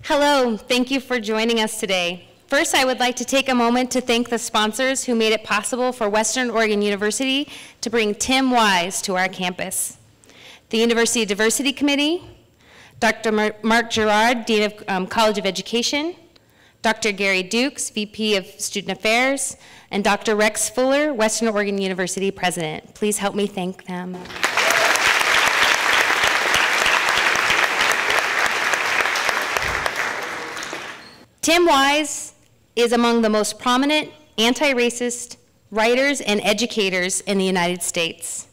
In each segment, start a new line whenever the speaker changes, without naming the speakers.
Hello, thank you for joining us today. First, I would like to take a moment to thank the sponsors who made it possible for Western Oregon University to bring Tim Wise to our campus. The University Diversity Committee, Dr. Mark Gerard, Dean of College of Education, Dr. Gary Dukes, VP of Student Affairs, and Dr. Rex Fuller, Western Oregon University President. Please help me thank them. Tim Wise is among the most prominent anti-racist writers and educators in the United States.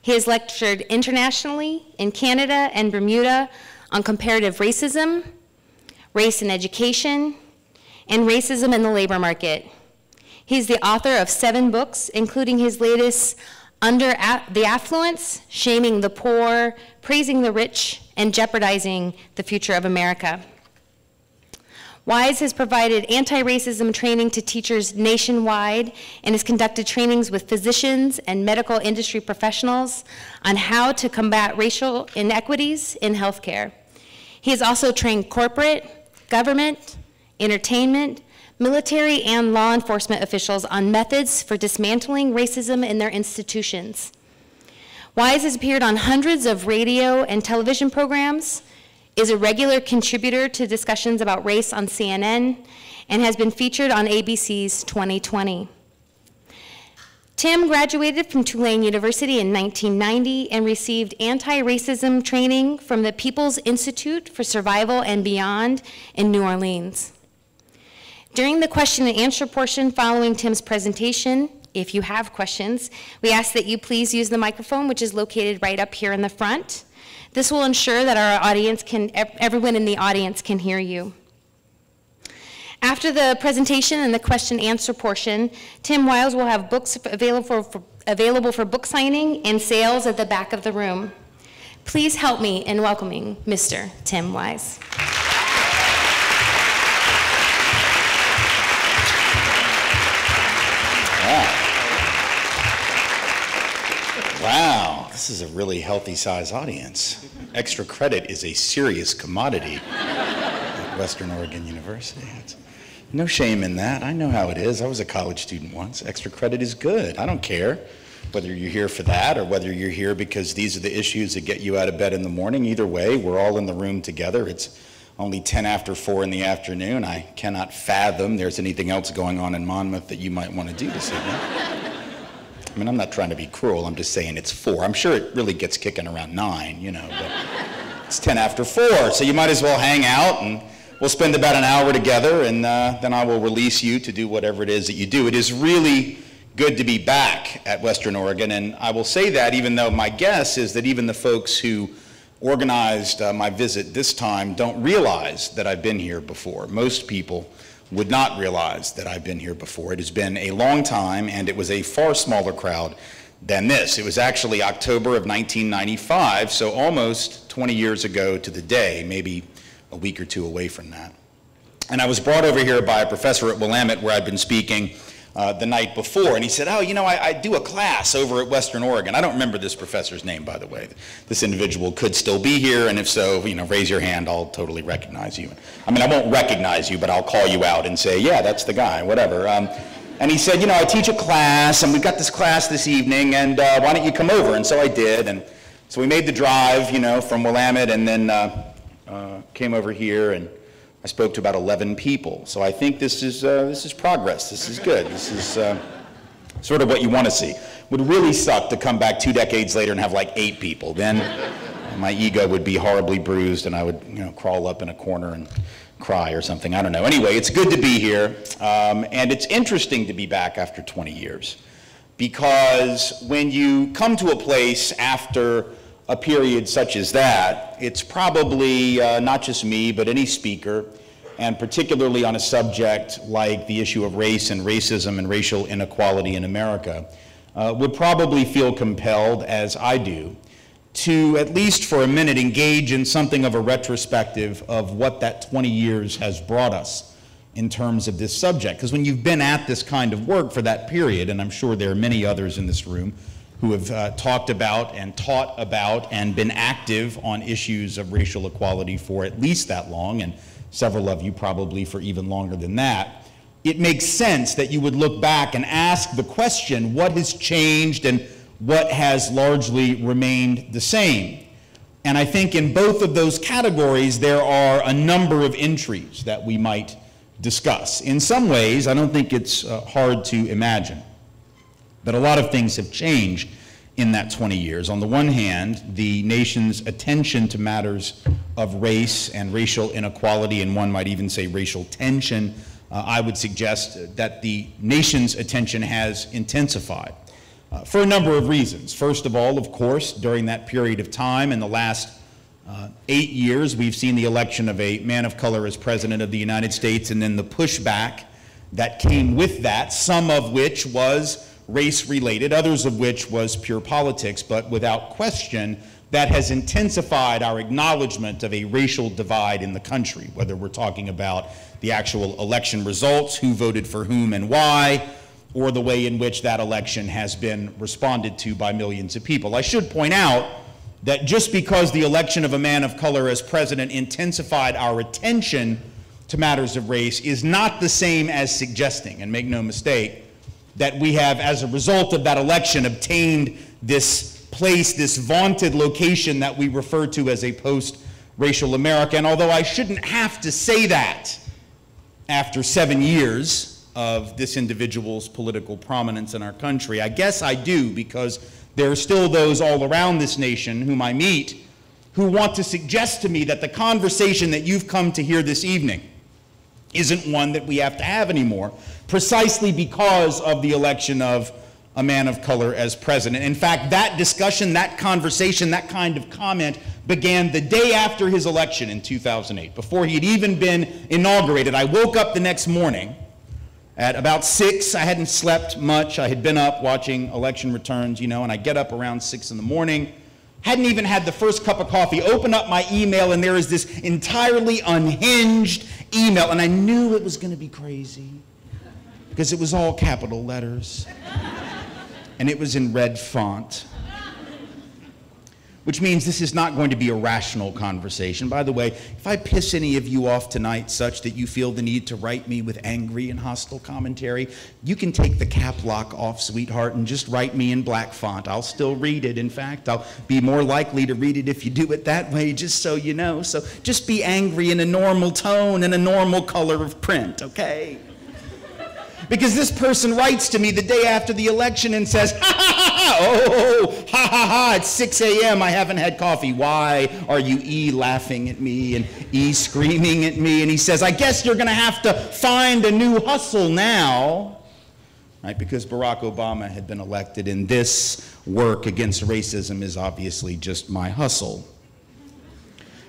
He has lectured internationally in Canada and Bermuda on comparative racism, race in education, and racism in the labor market. He's the author of 7 books, including his latest, Under the Affluence, Shaming the Poor, Praising the Rich, and Jeopardizing the Future of America. Wise has provided anti-racism training to teachers nationwide and has conducted trainings with physicians and medical industry professionals on how to combat racial inequities in healthcare. He has also trained corporate, government, entertainment, military, and law enforcement officials on methods for dismantling racism in their institutions. Wise has appeared on hundreds of radio and television programs, is a regular contributor to discussions about race on CNN, and has been featured on ABC's 2020. Tim graduated from Tulane University in 1990 and received anti-racism training from the People's Institute for Survival and Beyond in New Orleans. During the question and answer portion following Tim's presentation, if you have questions, we ask that you please use the microphone, which is located right up here in the front. This will ensure that our audience everyone in the audience can hear you. After the presentation and the question and answer portion, Tim Wise will have books available for book signing and sales at the back of the room. Please help me in welcoming Mr. Tim Wise.
Wow, this is a really healthy size audience. Extra credit is a serious commodity at Western Oregon University. No shame in that. I know how it is. I was a college student once. Extra credit is good. I don't care whether you're here for that or whether you're here because these are the issues that get you out of bed in the morning. Either way, we're all in the room together. It's only 10 after 4 in the afternoon. I cannot fathom there's anything else going on in Monmouth that you might want to do this evening. I mean, I'm not trying to be cruel, I'm just saying it's 4. I'm sure it really gets kicking around 9, you know, but it's 10 after 4, so you might as well hang out and we'll spend about an hour together and then I will release you to do whatever it is that you do. It is really good to be back at Western Oregon, and I will say that even though my guess is that even the folks who organized my visit this time don't realize that I've been here before. Most people would not realize that I've been here before. It has been a long time, and it was a far smaller crowd than this. It was actually October of 1995, so almost 20 years ago to the day, maybe a week or 2 away from that. And I was brought over here by a professor at Willamette where I'd been speaking the night before, and he said, oh, you know, I do a class over at Western Oregon. I don't remember this professor's name, by the way. This individual could still be here, and if so, you know, raise your hand, I'll totally recognize you. I mean, I won't recognize you, but I'll call you out and say, yeah, that's the guy, whatever. And he said, you know, I teach a class, and we've got this class this evening, and why don't you come over? And so I did, and so we made the drive, you know, from Willamette, and then came over here, and I spoke to about 11 people. So I think this is progress. This is good. This is sort of what you want to see. Would really suck to come back 2 decades later and have like 8 people. Then my ego would be horribly bruised and I would, you know, crawl up in a corner and cry or something. I don't know. Anyway, it's good to be here. And it's interesting to be back after 20 years. Because when you come to a place after a period such as that, it's probably not just me, but any speaker, and particularly on a subject like the issue of race and racism and racial inequality in America, would probably feel compelled, as I do, to at least for a minute engage in something of a retrospective of what that 20 years has brought us in terms of this subject. Because when you've been at this kind of work for that period, and I'm sure there are many others in this room who have talked about and taught about and been active on issues of racial equality for at least that long, and
several of you probably for even longer than that, it makes sense that you would look back and ask the question, what has changed and what has largely remained the same? And I think in both of those categories, there are a number of entries that we might discuss. In some ways, I don't think it's hard to imagine that a lot of things have changed in that 20 years. On the one hand, the nation's attention to matters of race and racial inequality, and one might even say racial tension, I would suggest that the nation's attention has intensified for a number of reasons. First of all, of course, during that period of time, in the last 8 years, we've seen the election of a man of color as president of the United States, and then the pushback that came with that, some of which was race-related, others of which was pure politics, but without question, that has intensified our acknowledgement of a racial divide in the country, whether we're talking about the actual election results, who voted for whom and why, or the way in which that election has been responded to by millions of people. I should point out that just because the election of a man of color as president intensified our attention to matters of race is not the same as suggesting, and make no mistake, that we have, as a result of that election, obtained this place, this vaunted location that we refer to as a post-racial America. And although I shouldn't have to say that after 7 years of this individual's political prominence in our country, I guess I do, because there are still those all around this nation whom I meet who want to suggest to me that the conversation that you've come to hear this evening isn't one that we have to have anymore, precisely because of the election of a man of color as president. In fact, that discussion, that conversation, that kind of comment began the day after his election in 2008, before he had even been inaugurated. I woke up the next morning at about 6. I hadn't slept much. I had been up watching election returns, and I get up around 6 in the morning. Hadn't even had the first cup of coffee, open up my email, and there is this entirely unhinged email, and I knew it was going to be crazy because it was all capital letters, and it was in red font, which means this is not going to be a rational conversation. By the way, if I piss any of you off tonight such that you feel the need to write me with angry and hostile commentary, you can take the cap lock off, sweetheart, and just write me in black font. I'll still read it. In fact, I'll be more likely to read it if you do it that way, just so you know. So just be angry in a normal tone and a normal color of print, okay? Because this person writes to me the day after the election and says, ha ha ha ha, oh, ha ha ha, it's 6 a.m., I haven't had coffee. Why are you E laughing at me and E screaming at me? And he says, I guess you're going to have to find a new hustle now. Right, because Barack Obama had been elected, and this work against racism is obviously just my hustle.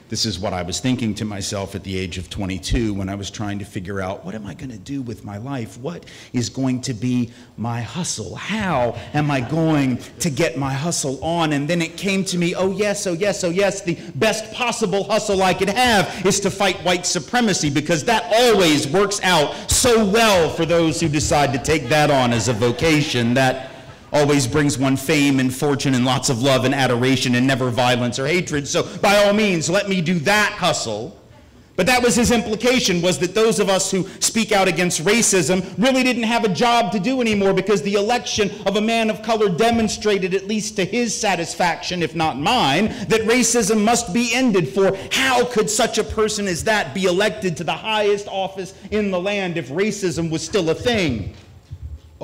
This is what I was thinking to myself at the age of 22 when I was trying to figure out, what am I going to do with my life? What is going to be my hustle? How am I going to get my hustle on? And then it came to me, oh yes, the best possible hustle I could have is to fight white supremacy, because that always works out so well for those who decide to take that on as a vocation. That always brings one fame and fortune and lots of love and adoration and never violence or hatred. So by all means, let me do that hustle. But that was his implication, was that those of us who speak out against racism really didn't have a job to do anymore, because the election of a man of color demonstrated, at least to his satisfaction, if not mine, that racism must be ended. For how could such a person as that be elected to the highest office in the land if racism was still a thing?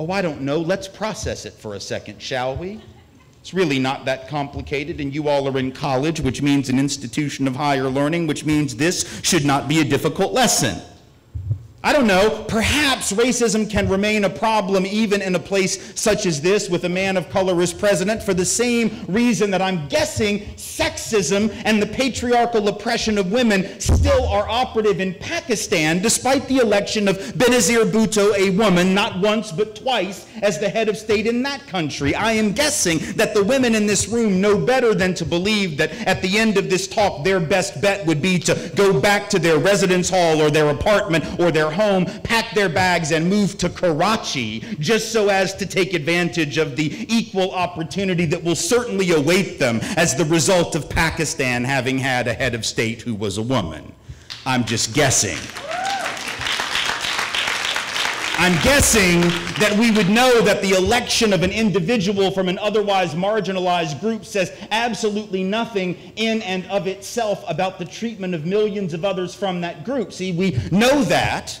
Oh, I don't know. Let's process it for a second, shall we? It's really not that complicated, and you all are in college, which means an institution of higher learning, which means this should not be a difficult lesson. I don't know, perhaps racism can remain a problem even in a place such as this with a man of color as president, for the same reason that I'm guessing sexism and the patriarchal oppression of women still are operative in Pakistan, despite the election of Benazir Bhutto, a woman, not once but twice, as the head of state in that country. I am guessing that the women in this room know better than to believe that at the end of this talk their best bet would be to go back to their residence hall or their apartment or their home, pack their bags, and move to Karachi, just so as to take advantage of the equal opportunity that will certainly await them as the result of Pakistan having had a head of state who was a woman. I'm just guessing. I'm guessing that we would know that the election of an individual from an otherwise marginalized group says absolutely nothing in and of itself about the treatment of millions of others from that group. See, we know that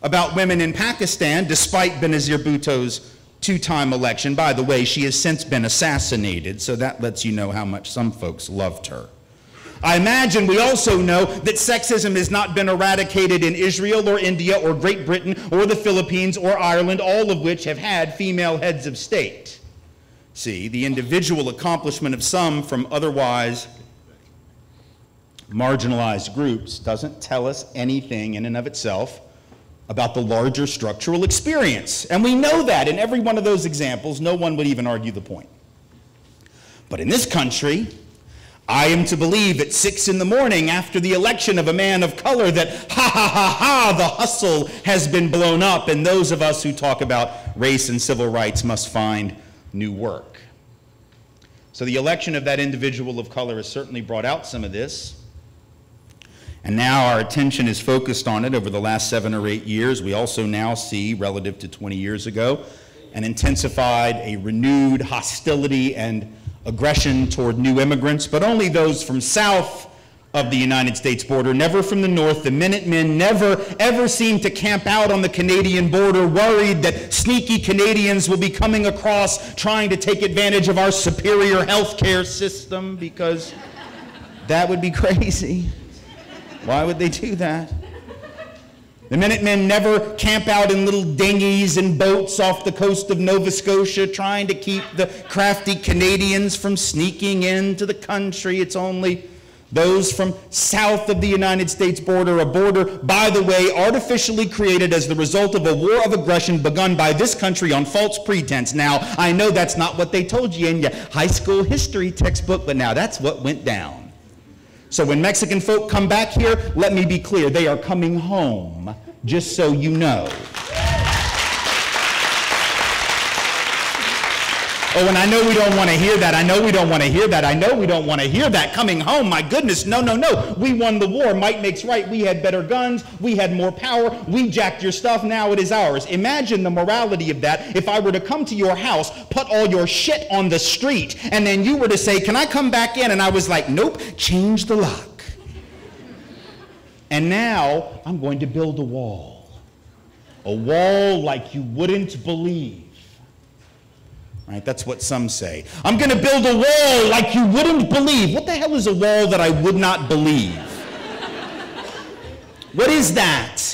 about women in Pakistan, despite Benazir Bhutto's two-time election. By the way, she has since been assassinated, so that lets you know how much some folks loved her. I imagine we also know that sexism has not been eradicated in Israel or India or Great Britain or the Philippines or Ireland, all of which have had female heads of state. See, the individual accomplishment of some from otherwise marginalized groups doesn't tell us anything in and of itself about the larger structural experience. And we know that in every one of those examples, no one would even argue the point. But in this country, I am to believe at 6 in the morning after the election of a man of color that, ha ha ha ha, the hustle has been blown up, and those of us who talk about race and civil rights must find new work. So the election of that individual of color has certainly brought out some of this. And now our attention is focused on it over the last 7 or 8 years. We also now see, relative to 20 years ago, an intensified, a renewed hostility and aggression toward new immigrants, but only those from south of the United States border, never from the north. The Minutemen never, ever seem to camp out on the Canadian border, worried that sneaky Canadians will be coming across trying to take advantage of our superior health care system, because that would be crazy. Why would they do that? The Minutemen never camp out in little dinghies and boats off the coast of Nova Scotia trying to keep the crafty Canadians from sneaking into the country. It's only those from south of the United States border, a border, by the way, artificially created as the result of a war of aggression begun by this country on false pretense. Now, I know that's not what they told you in your high school history textbook, but now that's what went down. So when Mexican folk come back here, let me be clear, they are coming home, just so you know. Oh, and I know we don't want to hear that. I know we don't want to hear that. I know we don't want to hear that. Coming home, my goodness, no, no, no. We won the war. Might makes right. We had better guns. We had more power. We jacked your stuff. Now it is ours. Imagine the morality of that if I were to come to your house, put all your shit on the street, and then you were to say, can I come back in? And I was like, nope, change the lock. And now I'm going to build a wall. A wall like you wouldn't believe. Right, that's what some say. I'm going to build a wall like you wouldn't believe. What the hell is a wall that I would not believe? What is that?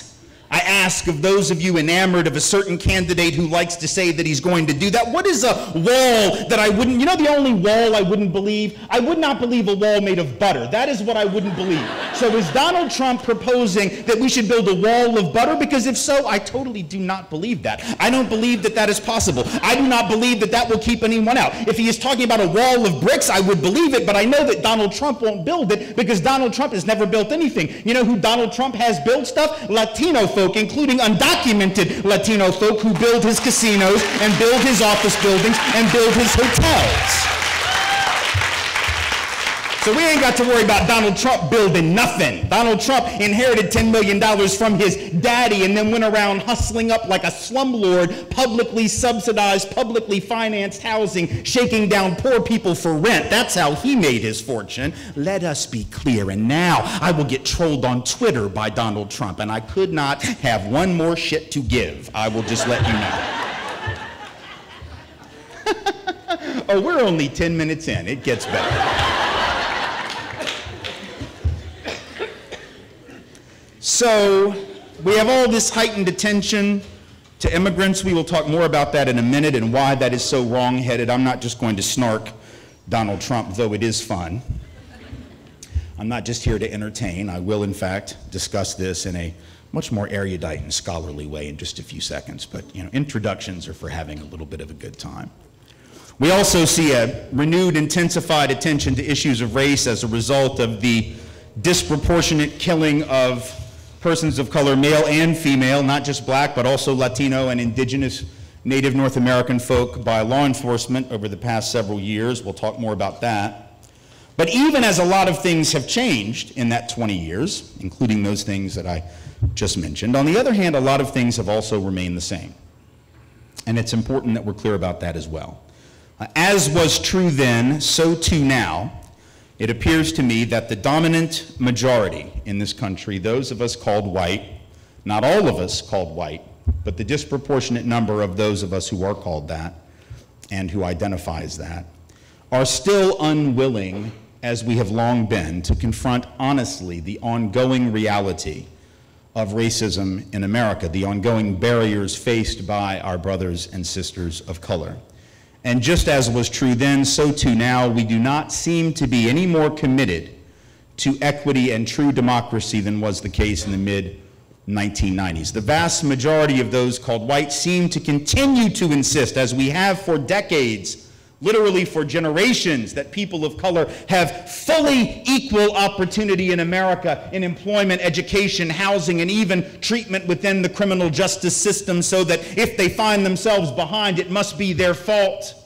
I ask of those of you enamored of a certain candidate who likes to say that he's going to do that. What is a wall that I wouldn't, you know the only wall I wouldn't believe? I would not believe a wall made of butter. That is what I wouldn't believe. So is Donald Trump proposing that we should build a wall of butter? Because if so, I totally do not believe that. I don't believe that that is possible. I do not believe that that will keep anyone out. If he is talking about a wall of bricks, I would believe it, but I know that Donald Trump won't build it because Donald Trump has never built anything. You know who Donald Trump has built stuff? Latino folk, including undocumented Latino folk who build his casinos and build his office buildings and build his hotels. So we ain't got to worry about Donald Trump building nothing. Donald Trump inherited $10 million from his daddy and then went around hustling up like a slumlord, publicly subsidized, publicly financed housing, shaking down poor people for rent. That's how he made his fortune. Let us be clear. And now I will get trolled on Twitter by Donald Trump, and I could not have one more shit to give. I will just let you know. Oh, we're only 10 minutes in. It gets better. So we have all this heightened attention to immigrants. We will talk more about that in a minute and why that is so wrong-headed. I'm not just going to snark Donald Trump, though it is fun. I'm not just here to entertain. I will, in fact, discuss this in a much more erudite and scholarly way in just a few seconds. But, you know, introductions are for having a little bit of a good time. We also see a renewed, intensified attention to issues of race as a result of the disproportionate killing of persons of color, male and female, not just black, but also Latino and indigenous Native North American folk by law enforcement over the past several years. We'll talk more about that. But even as a lot of things have changed in that 20 years, including those things that I just mentioned, on the other hand, a lot of things have also remained the same. And it's important that we're clear about that as well. As was true then, so too now, it appears to me that the dominant majority in this country, those of us called white, not all of us called white, but the disproportionate number of those of us who are called that and who identify as that, are still unwilling, as we have long been, to confront honestly the ongoing reality of racism in America, the ongoing barriers faced by our brothers and sisters of color. And just as was true then, so too now, we do not seem to be any more committed to equity and true democracy than was the case in the mid-1990s. The vast majority of those called white seem to continue to insist, as we have for decades, literally for generations, that people of color have fully equal opportunity in America in employment, education, housing, and even treatment within the criminal justice system, so that if they find themselves behind, it must be their fault.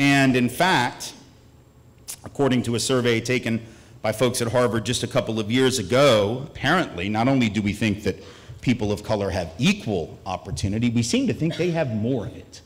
And in fact, according to a survey taken by folks at Harvard just a couple of years ago, apparently, not only do we think that people of color have equal opportunity, we seem to think they have more of it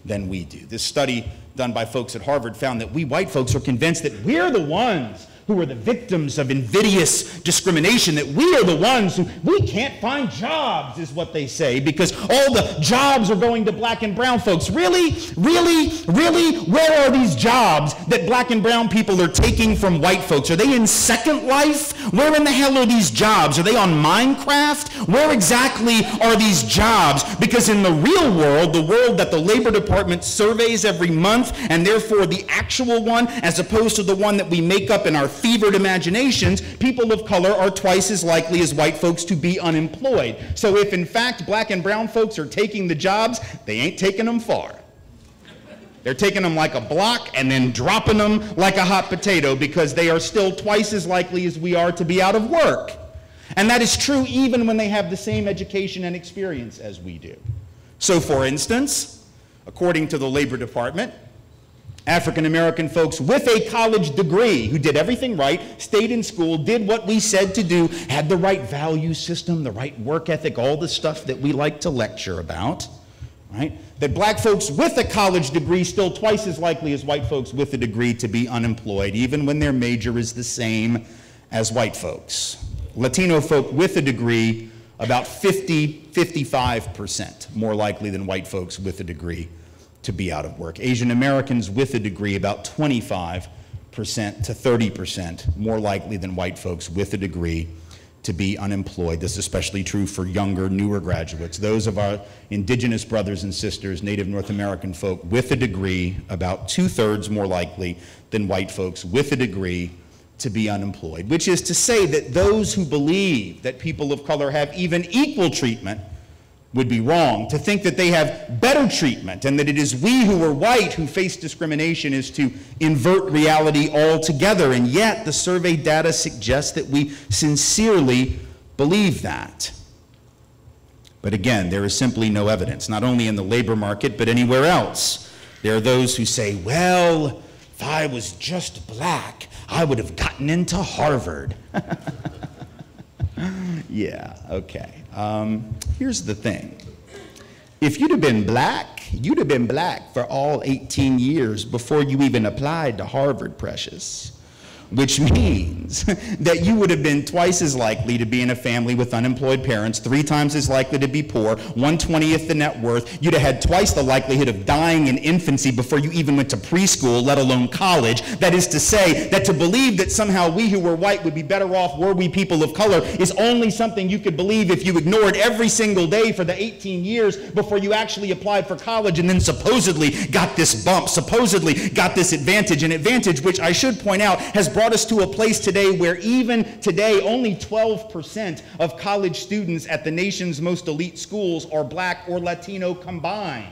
than we do. This study done by folks at Harvard found that we white folks are convinced that we're the ones who are the victims of invidious discrimination, that we are the ones who, we can't find jobs, is what they say, because all the jobs are going to black and brown folks. Really? Really? Really? Where are these jobs that black and brown people are taking from white folks? Are they in Second Life? Where in the hell are these jobs? Are they on Minecraft? Where exactly are these jobs? Because in the real world, the world that the Labor Department surveys every month, and therefore the actual one, as opposed to the one that we make up in our fevered imaginations, people of color are twice as likely as white folks to be unemployed. So if in fact black and brown folks are taking the jobs, they ain't taking them far. They're taking them like a block and then dropping them like a hot potato, because they are still twice as likely as we are to be out of work. And that is true even when they have the same education and experience as we do. So for instance, according to the Labor Department, African American folks with a college degree who did everything right, stayed in school, did what we said to do, had the right value system, the right work ethic, all the stuff that we like to lecture about, right? That black folks with a college degree still twice as likely as white folks with a degree to be unemployed, even when their major is the same as white folks. Latino folk with a degree, about 55% more likely than white folks with a degree to be out of work. Asian Americans with a degree, about 25% to 30% more likely than white folks with a degree to be unemployed. This is especially true for younger, newer graduates. Those of our indigenous brothers and sisters, Native North American folk with a degree, about 2/3 more likely than white folks with a degree to be unemployed, which is to say that those who believe that people of color have even equal treatment would be wrong. To think that they have better treatment and that it is we who are white who face discrimination is to invert reality altogether. And yet the survey data suggests that we sincerely believe that. But again, there is simply no evidence, not only in the labor market, but anywhere else. There are those who say, well, if I was just black, I would have gotten into Harvard. Yeah, okay. Here's the thing. If you'd have been black, you'd have been black for all 18 years before you even applied to Harvard, precious. Which means that you would have been twice as likely to be in a family with unemployed parents, 3 times as likely to be poor, 1/20th the net worth. You'd have had twice the likelihood of dying in infancy before you even went to preschool, let alone college. That is to say, that to believe that somehow we who were white would be better off were we people of color is only something you could believe if you ignored every single day for the 18 years before you actually applied for college and then supposedly got this bump, supposedly got this advantage, an advantage which I should point out has brought us to a place today where even today only 12% of college students at the nation's most elite schools are black or Latino combined.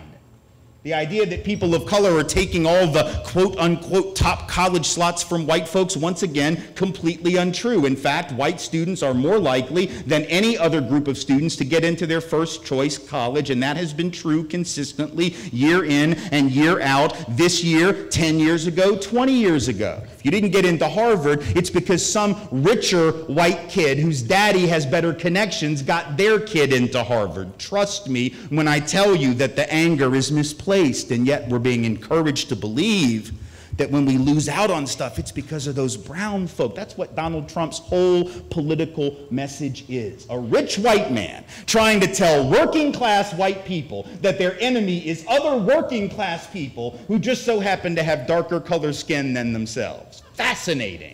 The idea that people of color are taking all the quote-unquote top college slots from white folks, once again, completely untrue. In fact, white students are more likely than any other group of students to get into their first choice college, and that has been true consistently year in and year out, this year, 10 years ago, 20 years ago. If you didn't get into Harvard, it's because some richer white kid whose daddy has better connections got their kid into Harvard. Trust me when I tell you that the anger is misplaced, and yet we're being encouraged to believe that when we lose out on stuff, it's because of those brown folk. That's what Donald Trump's whole political message is. A rich white man trying to tell working class white people that their enemy is other working class people who just so happen to have darker color skin than themselves. Fascinating.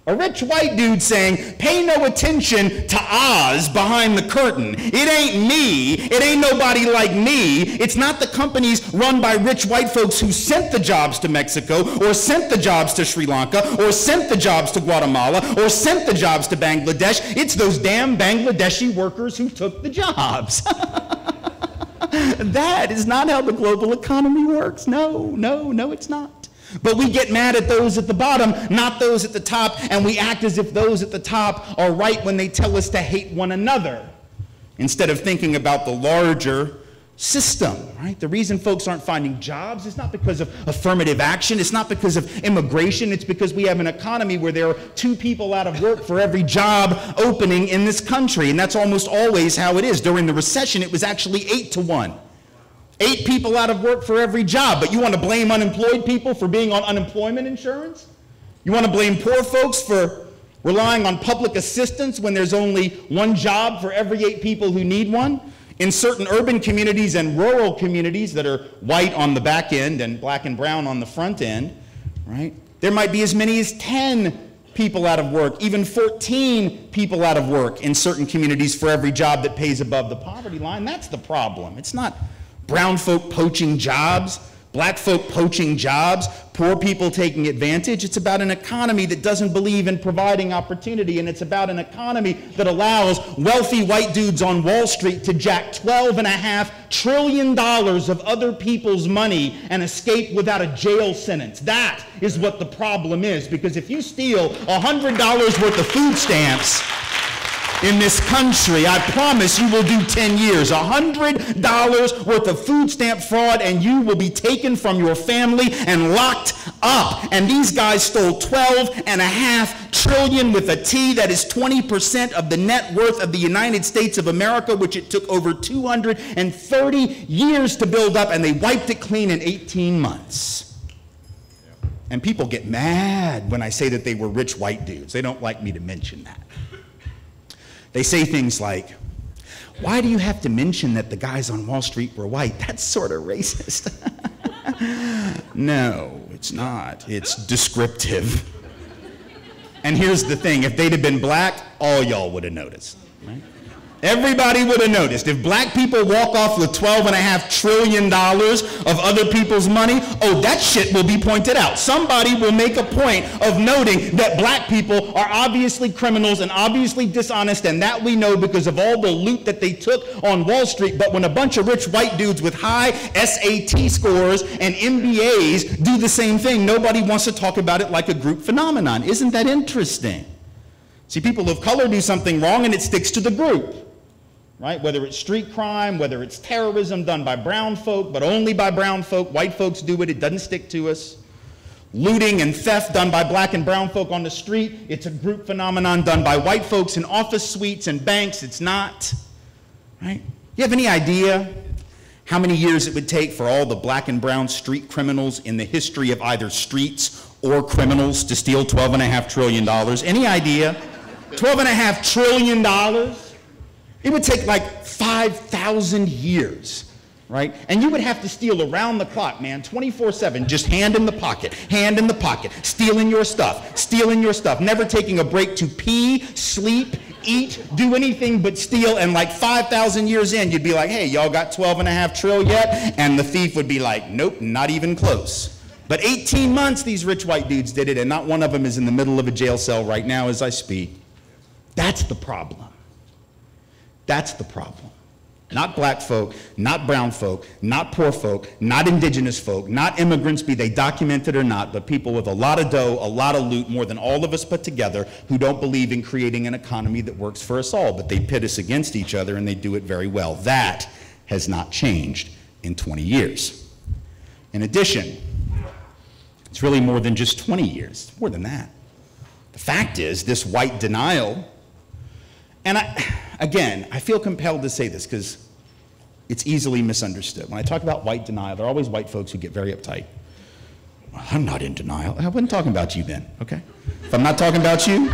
A rich white dude saying, pay no attention to Oz behind the curtain. It ain't me. It ain't nobody like me. It's not the companies run by rich white folks who sent the jobs to Mexico, or sent the jobs to Sri Lanka, or sent the jobs to Guatemala, or sent the jobs to Bangladesh. It's those damn Bangladeshi workers who took the jobs. That is not how the global economy works. No, it's not. But we get mad at those at the bottom, not those at the top, and we act as if those at the top are right when they tell us to hate one another, instead of thinking about the larger system, right? The reason folks aren't finding jobs is not because of affirmative action, it's not because of immigration, it's because we have an economy where there are 2 people out of work for every job opening in this country, and that's almost always how it is. During the recession, it was actually 8 to 1. 8 people out of work for every job, but you want to blame unemployed people for being on unemployment insurance? You want to blame poor folks for relying on public assistance when there's only 1 job for every 8 people who need one? In certain urban communities and rural communities that are white on the back end and black and brown on the front end, right? There might be as many as 10 people out of work, even 14 people out of work in certain communities for every job that pays above the poverty line. That's the problem. It's not brown folk poaching jobs, black folk poaching jobs, poor people taking advantage. It's about an economy that doesn't believe in providing opportunity, and it's about an economy that allows wealthy white dudes on Wall Street to jack $12.5 trillion of other people's money and escape without a jail sentence. That is what the problem is, because if you steal $100 worth of food stamps in this country, I promise you will do 10 years. $100 worth of food stamp fraud, and you will be taken from your family and locked up. And these guys stole $12.5 trillion with a T. That is 20% of the net worth of the United States of America, which it took over 230 years to build up, and they wiped it clean in 18 months. And people get mad when I say that they were rich white dudes. They don't like me to mention that. They say things like, why do you have to mention that the guys on Wall Street were white? That's sort of racist. No, it's not. It's descriptive. And here's the thing, if they'd have been black, all y'all would have noticed, right? Everybody would have noticed. If black people walk off with $12.5 trillion of other people's money, oh, that shit will be pointed out. Somebody will make a point of noting that black people are obviously criminals and obviously dishonest, and that we know because of all the loot that they took on Wall Street. But when a bunch of rich white dudes with high SAT scores and MBAs do the same thing, nobody wants to talk about it like a group phenomenon. Isn't that interesting? See, people of color do something wrong and it sticks to the group. Right? Whether it's street crime, whether it's terrorism done by brown folk, but only by brown folk. White folks do it, it doesn't stick to us. Looting and theft done by black and brown folk on the street, it's a group phenomenon done by white folks in office suites and banks, it's not. Right? You have any idea how many years it would take for all the black and brown street criminals in the history of either streets or criminals to steal $12.5 trillion? Any idea? $12.5 trillion? It would take like 5,000 years, right? And you would have to steal around the clock, man, 24/7, just hand in the pocket, stealing your stuff, never taking a break to pee, sleep, eat, do anything but steal. And like 5,000 years in, you'd be like, hey, y'all got 12.5 trill yet? And the thief would be like, nope, not even close. But 18 months these rich white dudes did it, and not one of them is in the middle of a jail cell right now as I speak. That's the problem. That's the problem. Not black folk, not brown folk, not poor folk, not indigenous folk, not immigrants, be they documented or not, but people with a lot of dough, a lot of loot, more than all of us put together, who don't believe in creating an economy that works for us all, but they pit us against each other and they do it very well. That has not changed in 20 years. In addition, It's really more than just 20 years. It's more than that. The fact is, this white denial, and I feel compelled to say this because it's easily misunderstood. When I talk about white denial, there are always white folks who get very uptight. Well, I'm not in denial. I wasn't talking about you then, okay? If I'm not talking about you,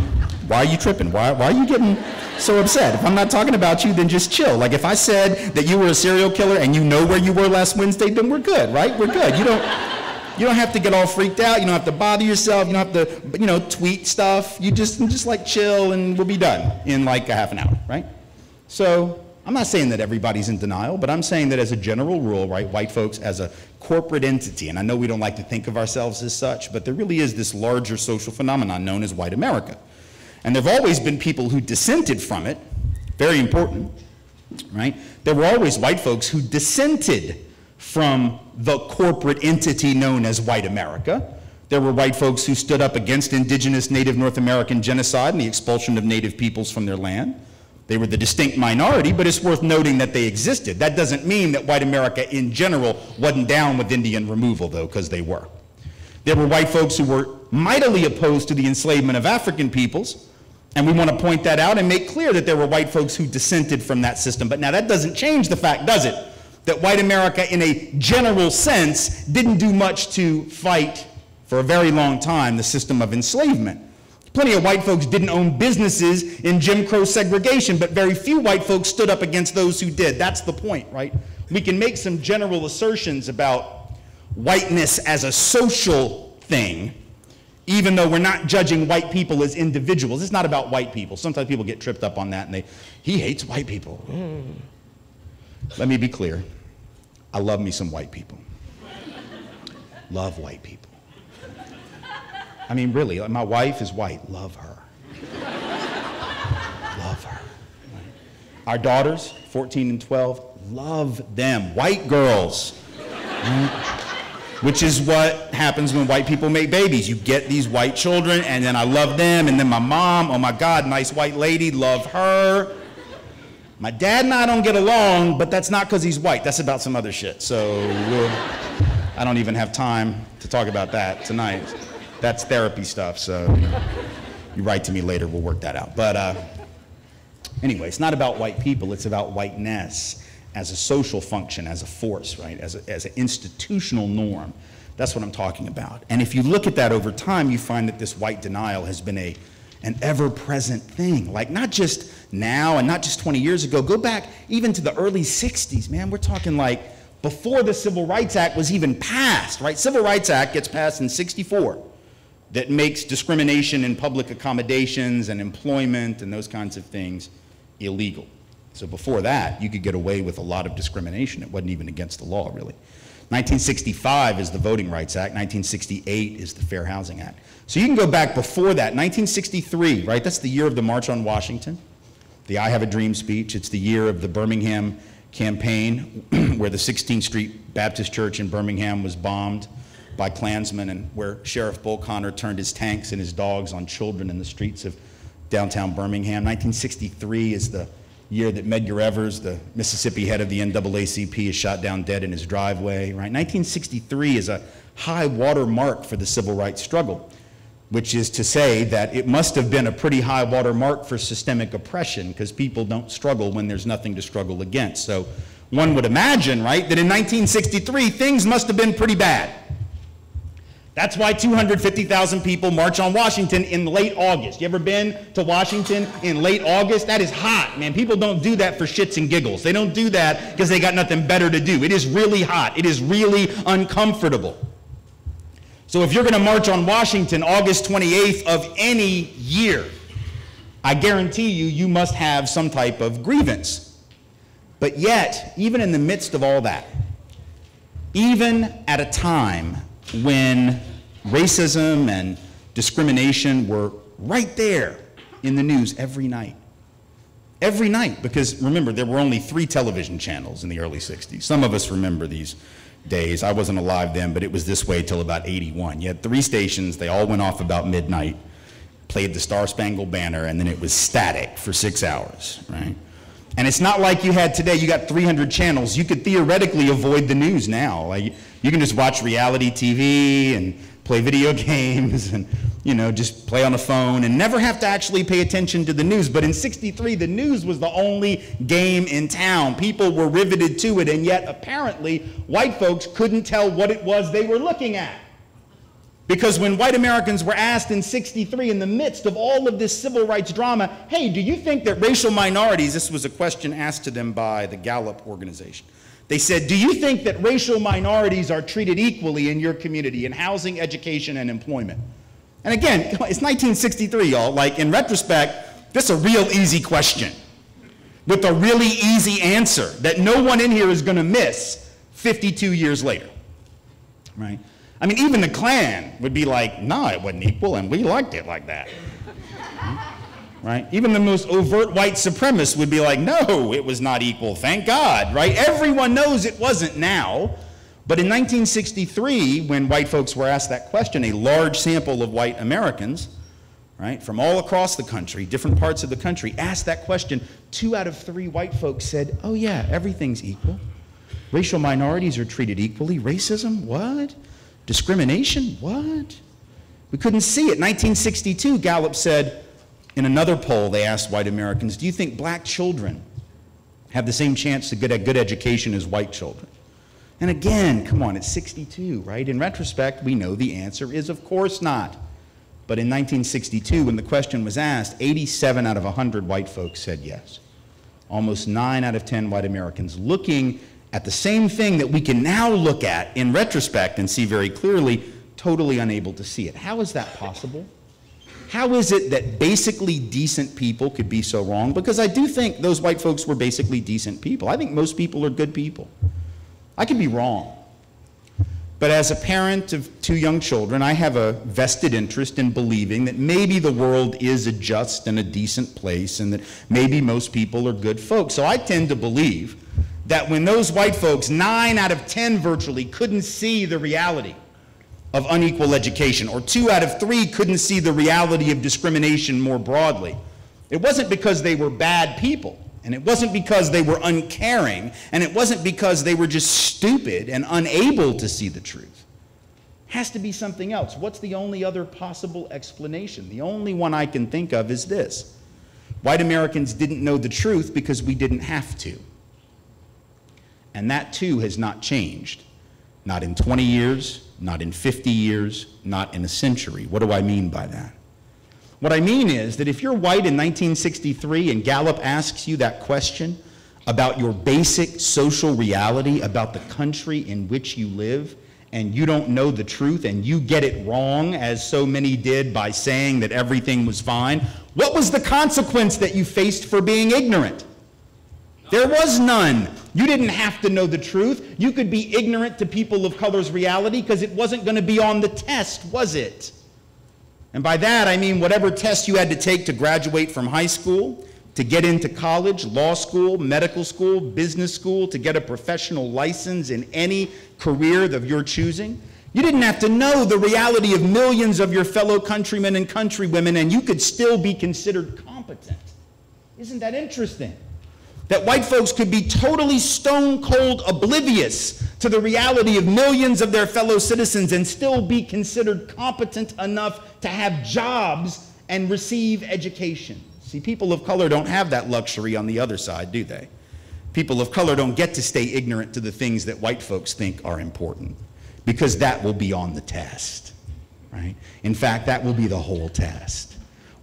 why are you tripping? Why are you getting so upset? If I'm not talking about you, then just chill. Like if I said that you were a serial killer and you know where you were last Wednesday, then we're good, right? We're good. You don't have to get all freaked out. You don't have to bother yourself. You don't have to, tweet stuff. You just like chill and we'll be done in like a half an hour, right? So I'm not saying that everybody's in denial, but I'm saying that as a general rule, right, white folks as a corporate entity, and I know we don't like to think of ourselves as such, but there really is this larger social phenomenon known as white America. And there have always been people who dissented from it, very important, right? There were always white folks who dissented from the corporate entity known as white America. There were white folks who stood up against indigenous Native North American genocide and the expulsion of Native peoples from their land. They were the distinct minority, but it's worth noting that they existed. That doesn't mean that white America in general wasn't down with Indian removal, though, because they were. There were white folks who were mightily opposed to the enslavement of African peoples, and we want to point that out and make clear that there were white folks who dissented from that system. But now that doesn't change the fact, does it, that white America in a general sense didn't do much to fight for a very long time the system of enslavement. Plenty of white folks didn't own businesses in Jim Crow segregation, but very few white folks stood up against those who did. That's the point, right? We can make some general assertions about whiteness as a social thing, even though we're not judging white people as individuals. It's not about white people. Sometimes people get tripped up on that and he hates white people. Let me be clear. I love me some white people. Love white people. I mean, really, my wife is white. Love her. Love her. Our daughters, 14 and 12, love them. White girls. Which is what happens when white people make babies. You get these white children, and then I love them, and then my mom, oh my God, nice white lady, love her. My dad and I don't get along, but that's not because he's white. That's about some other shit. So I don't even have time to talk about that tonight. That's therapy stuff, so you write to me later, we'll work that out. But anyway, it's not about white people, it's about whiteness as a social function, as a force, right? As an institutional norm. That's what I'm talking about. And if you look at that over time, you find that this white denial has been an ever-present thing. Like not just now and not just 20 years ago, go back even to the early 60s, man. We're talking like before the Civil Rights Act was even passed, right? Civil Rights Act gets passed in '64. That makes discrimination in public accommodations and employment and those kinds of things illegal. So before that, you could get away with a lot of discrimination. It wasn't even against the law, really. 1965 is the Voting Rights Act. 1968 is the Fair Housing Act. So you can go back before that. 1963, right? That's the year of the March on Washington, the I Have a Dream speech. It's the year of the Birmingham campaign where the 16th Street Baptist Church in Birmingham was bombed by Klansmen, and where Sheriff Bull Connor turned his tanks and his dogs on children in the streets of downtown Birmingham. 1963 is the year that Medgar Evers, the Mississippi head of the NAACP, is shot down dead in his driveway, right? 1963 is a high water mark for the civil rights struggle, which is to say that it must have been a pretty high water mark for systemic oppression, because people don't struggle when there's nothing to struggle against. So one would imagine, right, that in 1963 things must have been pretty bad. That's why 250,000 people march on Washington in late August. You ever been to Washington in late August? That is hot, man. People don't do that for shits and giggles. They don't do that because they got nothing better to do. It is really hot. It is really uncomfortable. So if you're going to march on Washington August 28th of any year, I guarantee you, you must have some type of grievance. But yet, even in the midst of all that, even at a time when racism and discrimination were right there in the news every night. Every night, because remember, there were only 3 television channels in the early 60s. Some of us remember these days. I wasn't alive then, but it was this way till about 81. You had 3 stations, they all went off about midnight, played the Star-Spangled Banner, and then it was static for 6 hours, right? And it's not like you had today, you got 300 channels. You could theoretically avoid the news now. Like, you can just watch reality TV and play video games and, just play on a phone and never have to actually pay attention to the news. But in '63, the news was the only game in town. People were riveted to it, and yet apparently white folks couldn't tell what it was they were looking at. Because when white Americans were asked in '63, in the midst of all of this civil rights drama, hey, do you think that racial minorities, this was a question asked to them by the Gallup organization, they said, do you think that racial minorities are treated equally in your community in housing, education, and employment? And again, it's 1963, y'all. Like, in retrospect, this is a real easy question with a really easy answer that no one in here is going to miss 52 years later, right? I mean, even the Klan would be like, no, it wasn't equal, and we liked it like that. Right? Even the most overt white supremacists would be like, no, it was not equal, thank God, right? Everyone knows it wasn't now. But in 1963, when white folks were asked that question, a large sample of white Americans, right, from all across the country, different parts of the country, asked that question, 2 out of 3 white folks said, oh yeah, everything's equal. Racial minorities are treated equally. Racism? What? Discrimination? What? We couldn't see it. 1962, Gallup said, in another poll, they asked white Americans, do you think black children have the same chance to get a good education as white children? And again, come on, it's '62, right? In retrospect, we know the answer is of course not. But in 1962, when the question was asked, 87 out of 100 white folks said yes. Almost 9 out of 10 white Americans looking at the same thing that we can now look at in retrospect and see very clearly, totally unable to see it. How is that possible? How is it that basically decent people could be so wrong? Because I do think those white folks were basically decent people. I think most people are good people. I could be wrong. But as a parent of 2 young children, I have a vested interest in believing that maybe the world is a just and a decent place and that maybe most people are good folks. So I tend to believe that when those white folks, 9 out of 10 virtually, couldn't see the reality of unequal education, or 2 out of 3 couldn't see the reality of discrimination more broadly, it wasn't because they were bad people, and it wasn't because they were uncaring, and it wasn't because they were just stupid and unable to see the truth. It has to be something else. What's the only other possible explanation? The only one I can think of is this. White Americans didn't know the truth because we didn't have to. And that too has not changed. Not in 20 years, not in 50 years, not in a century. What do I mean by that? What I mean is that if you're white in 1963 and Gallup asks you that question about your basic social reality, about the country in which you live, and you don't know the truth and you get it wrong, as so many did by saying that everything was fine, what was the consequence that you faced for being ignorant? There was none. You didn't have to know the truth. You could be ignorant to people of color's reality because it wasn't going to be on the test, was it? And by that, I mean whatever test you had to take to graduate from high school, to get into college, law school, medical school, business school, to get a professional license in any career of your choosing. You didn't have to know the reality of millions of your fellow countrymen and countrywomen, and you could still be considered competent. Isn't that interesting? That white folks could be totally stone cold oblivious to the reality of millions of their fellow citizens and still be considered competent enough to have jobs and receive education. See, people of color don't have that luxury on the other side, do they? People of color don't get to stay ignorant to the things that white folks think are important, because that will be on the test, right? In fact, that will be the whole test.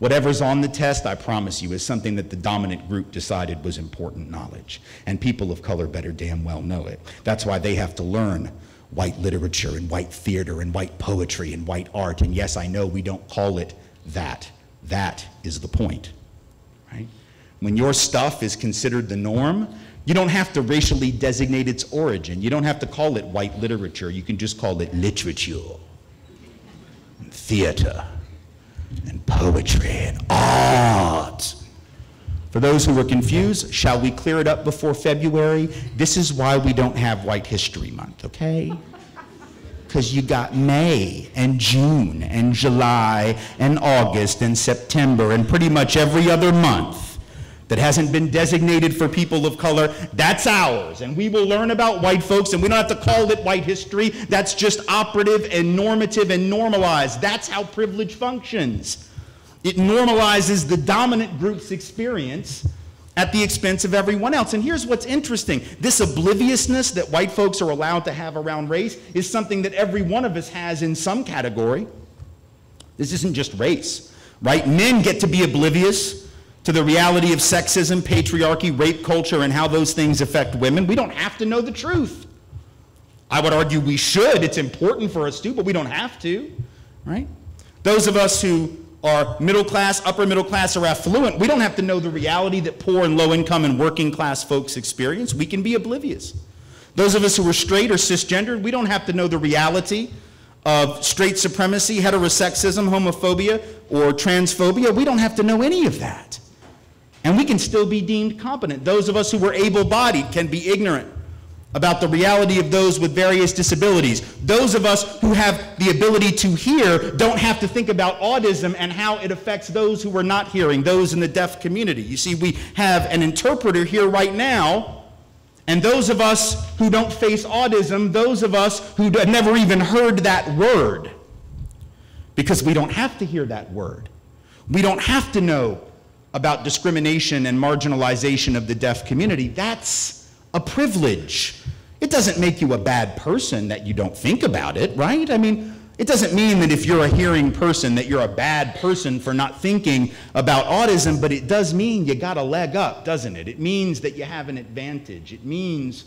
Whatever's on the test, I promise you, is something that the dominant group decided was important knowledge. And people of color better damn well know it. That's why they have to learn white literature and white theater and white poetry and white art. And yes, I know we don't call it that. That is the point, right? When your stuff is considered the norm, you don't have to racially designate its origin. You don't have to call it white literature. You can just call it literature, and theater, and poetry, and art. For those who are confused, shall we clear it up before February? This is why we don't have White History Month, okay? Because you got May and June and July and August and September and pretty much every other month that hasn't been designated for people of color, that's ours. And we will learn about white folks, and we don't have to call it white history. That's just operative and normative and normalized. That's how privilege functions. It normalizes the dominant group's experience at the expense of everyone else. And here's what's interesting. This obliviousness that white folks are allowed to have around race is something that every one of us has in some category. This isn't just race, right? Men get to be oblivious to the reality of sexism, patriarchy, rape culture, and how those things affect women. We don't have to know the truth. I would argue we should. It's important for us to, but we don't have to, right? Those of us who are middle class, upper middle class, or affluent, we don't have to know the reality that poor and low income and working class folks experience. We can be oblivious. Those of us who are straight or cisgendered, we don't have to know the reality of straight supremacy, heterosexism, homophobia, or transphobia. We don't have to know any of that. And we can still be deemed competent. Those of us who were able-bodied can be ignorant about the reality of those with various disabilities. Those of us who have the ability to hear don't have to think about autism and how it affects those who are not hearing, those in the deaf community. You see, we have an interpreter here right now, and those of us who don't face autism, those of us who have never even heard that word, because we don't have to hear that word. We don't have to know about discrimination and marginalization of the deaf community. That's a privilege. It doesn't make you a bad person that you don't think about it, right? I mean, it doesn't mean that if you're a hearing person that you're a bad person for not thinking about autism, but it does mean you got a leg up, doesn't it? It means that you have an advantage. It means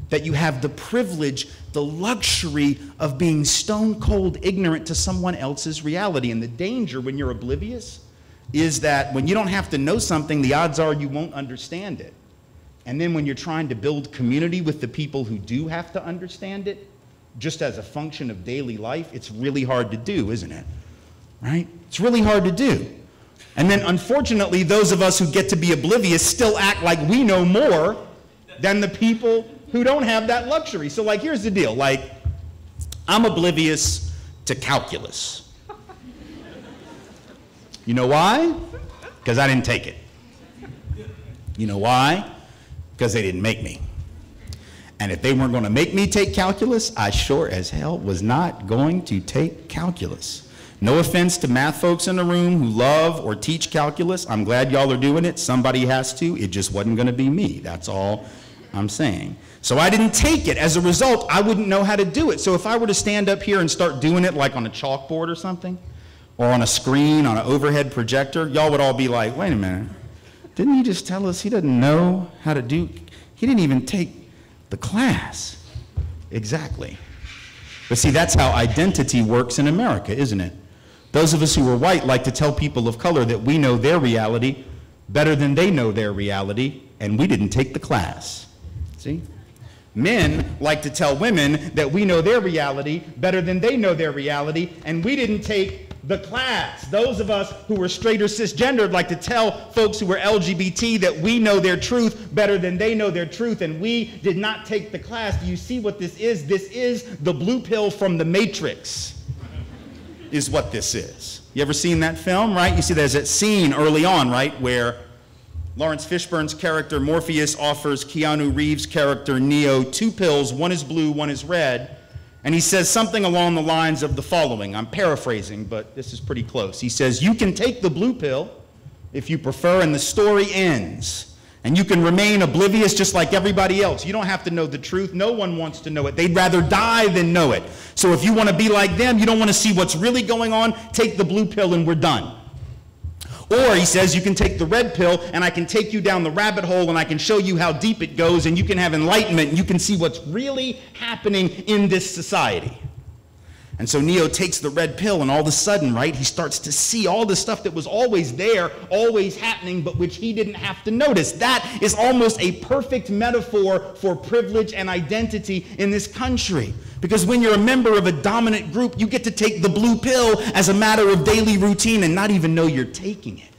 that you have the privilege, the luxury of being stone cold ignorant to someone else's reality. And the danger when you're oblivious is that when you don't have to know something, the odds are you won't understand it. And then when you're trying to build community with the people who do have to understand it, just as a function of daily life, it's really hard to do, isn't it? Right? It's really hard to do. And then unfortunately, those of us who get to be oblivious still act like we know more than the people who don't have that luxury. So like, here's the deal. Like, I'm oblivious to calculus. You know why? Because I didn't take it. You know why? Because they didn't make me. And if they weren't going to make me take calculus, I sure as hell was not going to take calculus. No offense to math folks in the room who love or teach calculus. I'm glad y'all are doing it. Somebody has to. It just wasn't going to be me. That's all I'm saying. So I didn't take it. As a result, I wouldn't know how to do it. So if I were to stand up here and start doing it like on a chalkboard or something, or on a screen, on an overhead projector, y'all would all be like, wait a minute, didn't he just tell us he doesn't know how to do, he didn't even take the class. Exactly. But see, that's how identity works in America, isn't it? Those of us who are white like to tell people of color that we know their reality better than they know their reality, and we didn't take the class. See? Men like to tell women that we know their reality better than they know their reality, and we didn't take the class. Those of us who are straight or cisgendered like to tell folks who are LGBT that we know their truth better than they know their truth, and we did not take the class. Do you see what this is? This is the blue pill from the Matrix, is what this is. You ever seen that film, right? You see there's that scene early on, right, where Lawrence Fishburne's character Morpheus offers Keanu Reeves' character Neo 2 pills, one is blue, one is red, and he says something along the lines of the following. I'm paraphrasing, but this is pretty close. He says, you can take the blue pill if you prefer, and the story ends. And you can remain oblivious just like everybody else. You don't have to know the truth. No one wants to know it. They'd rather die than know it. So if you want to be like them, you don't want to see what's really going on, take the blue pill and we're done. Or he says you can take the red pill and I can take you down the rabbit hole and I can show you how deep it goes and you can have enlightenment and you can see what's really happening in this society. And so Neo takes the red pill and all of a sudden, right, he starts to see all the stuff that was always there, always happening, but which he didn't have to notice. That is almost a perfect metaphor for privilege and identity in this country. Because when you're a member of a dominant group, you get to take the blue pill as a matter of daily routine and not even know you're taking it,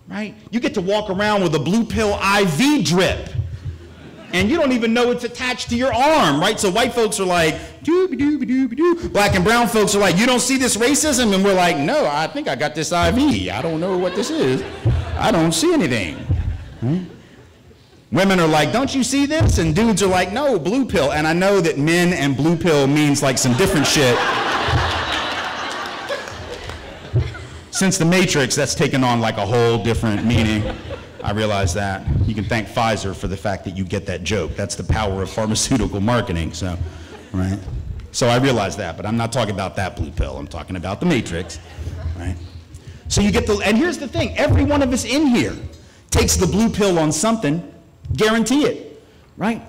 right? You get to walk around with a blue pill IV drip and you don't even know it's attached to your arm, right? So white folks are like, doo-ba-doo-ba-doo-ba-doo. Black and brown folks are like, you don't see this racism? And we're like, no, I think I got this IV. I don't know what this is. I don't see anything. Right? Women are like, don't you see this? And dudes are like, no, blue pill. And I know that men and blue pill means like some different shit. Since the Matrix, that's taken on like a whole different meaning. I realize that. You can thank Pfizer for the fact that you get that joke. That's the power of pharmaceutical marketing, so, right? So I realize that, but I'm not talking about that blue pill. I'm talking about the Matrix, right? So you get the, and here's the thing, every one of us in here takes the blue pill on something, guarantee it, right?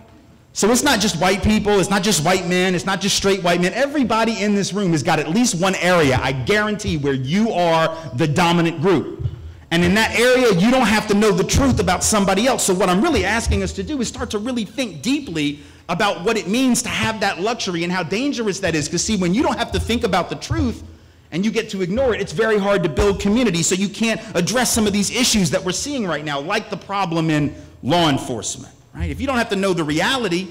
So it's not just white people, it's not just white men, it's not just straight white men. Everybody in this room has got at least one area, I guarantee, where you are the dominant group. And in that area, you don't have to know the truth about somebody else. So what I'm really asking us to do is start to really think deeply about what it means to have that luxury and how dangerous that is. Because see, when you don't have to think about the truth and you get to ignore it, it's very hard to build community. So you can't address some of these issues that we're seeing right now, like the problem in law enforcement, right? If you don't have to know the reality,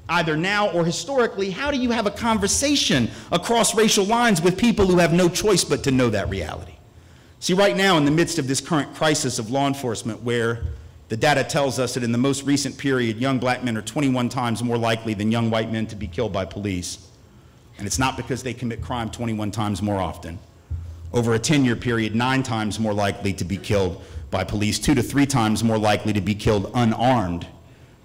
either now or historically, how do you have a conversation across racial lines with people who have no choice but to know that reality? See, right now, in the midst of this current crisis of law enforcement, where the data tells us that in the most recent period, young black men are 21 times more likely than young white men to be killed by police. And it's not because they commit crime 21 times more often. Over a 10-year period, 9 times more likely to be killed by police, 2 to 3 times more likely to be killed unarmed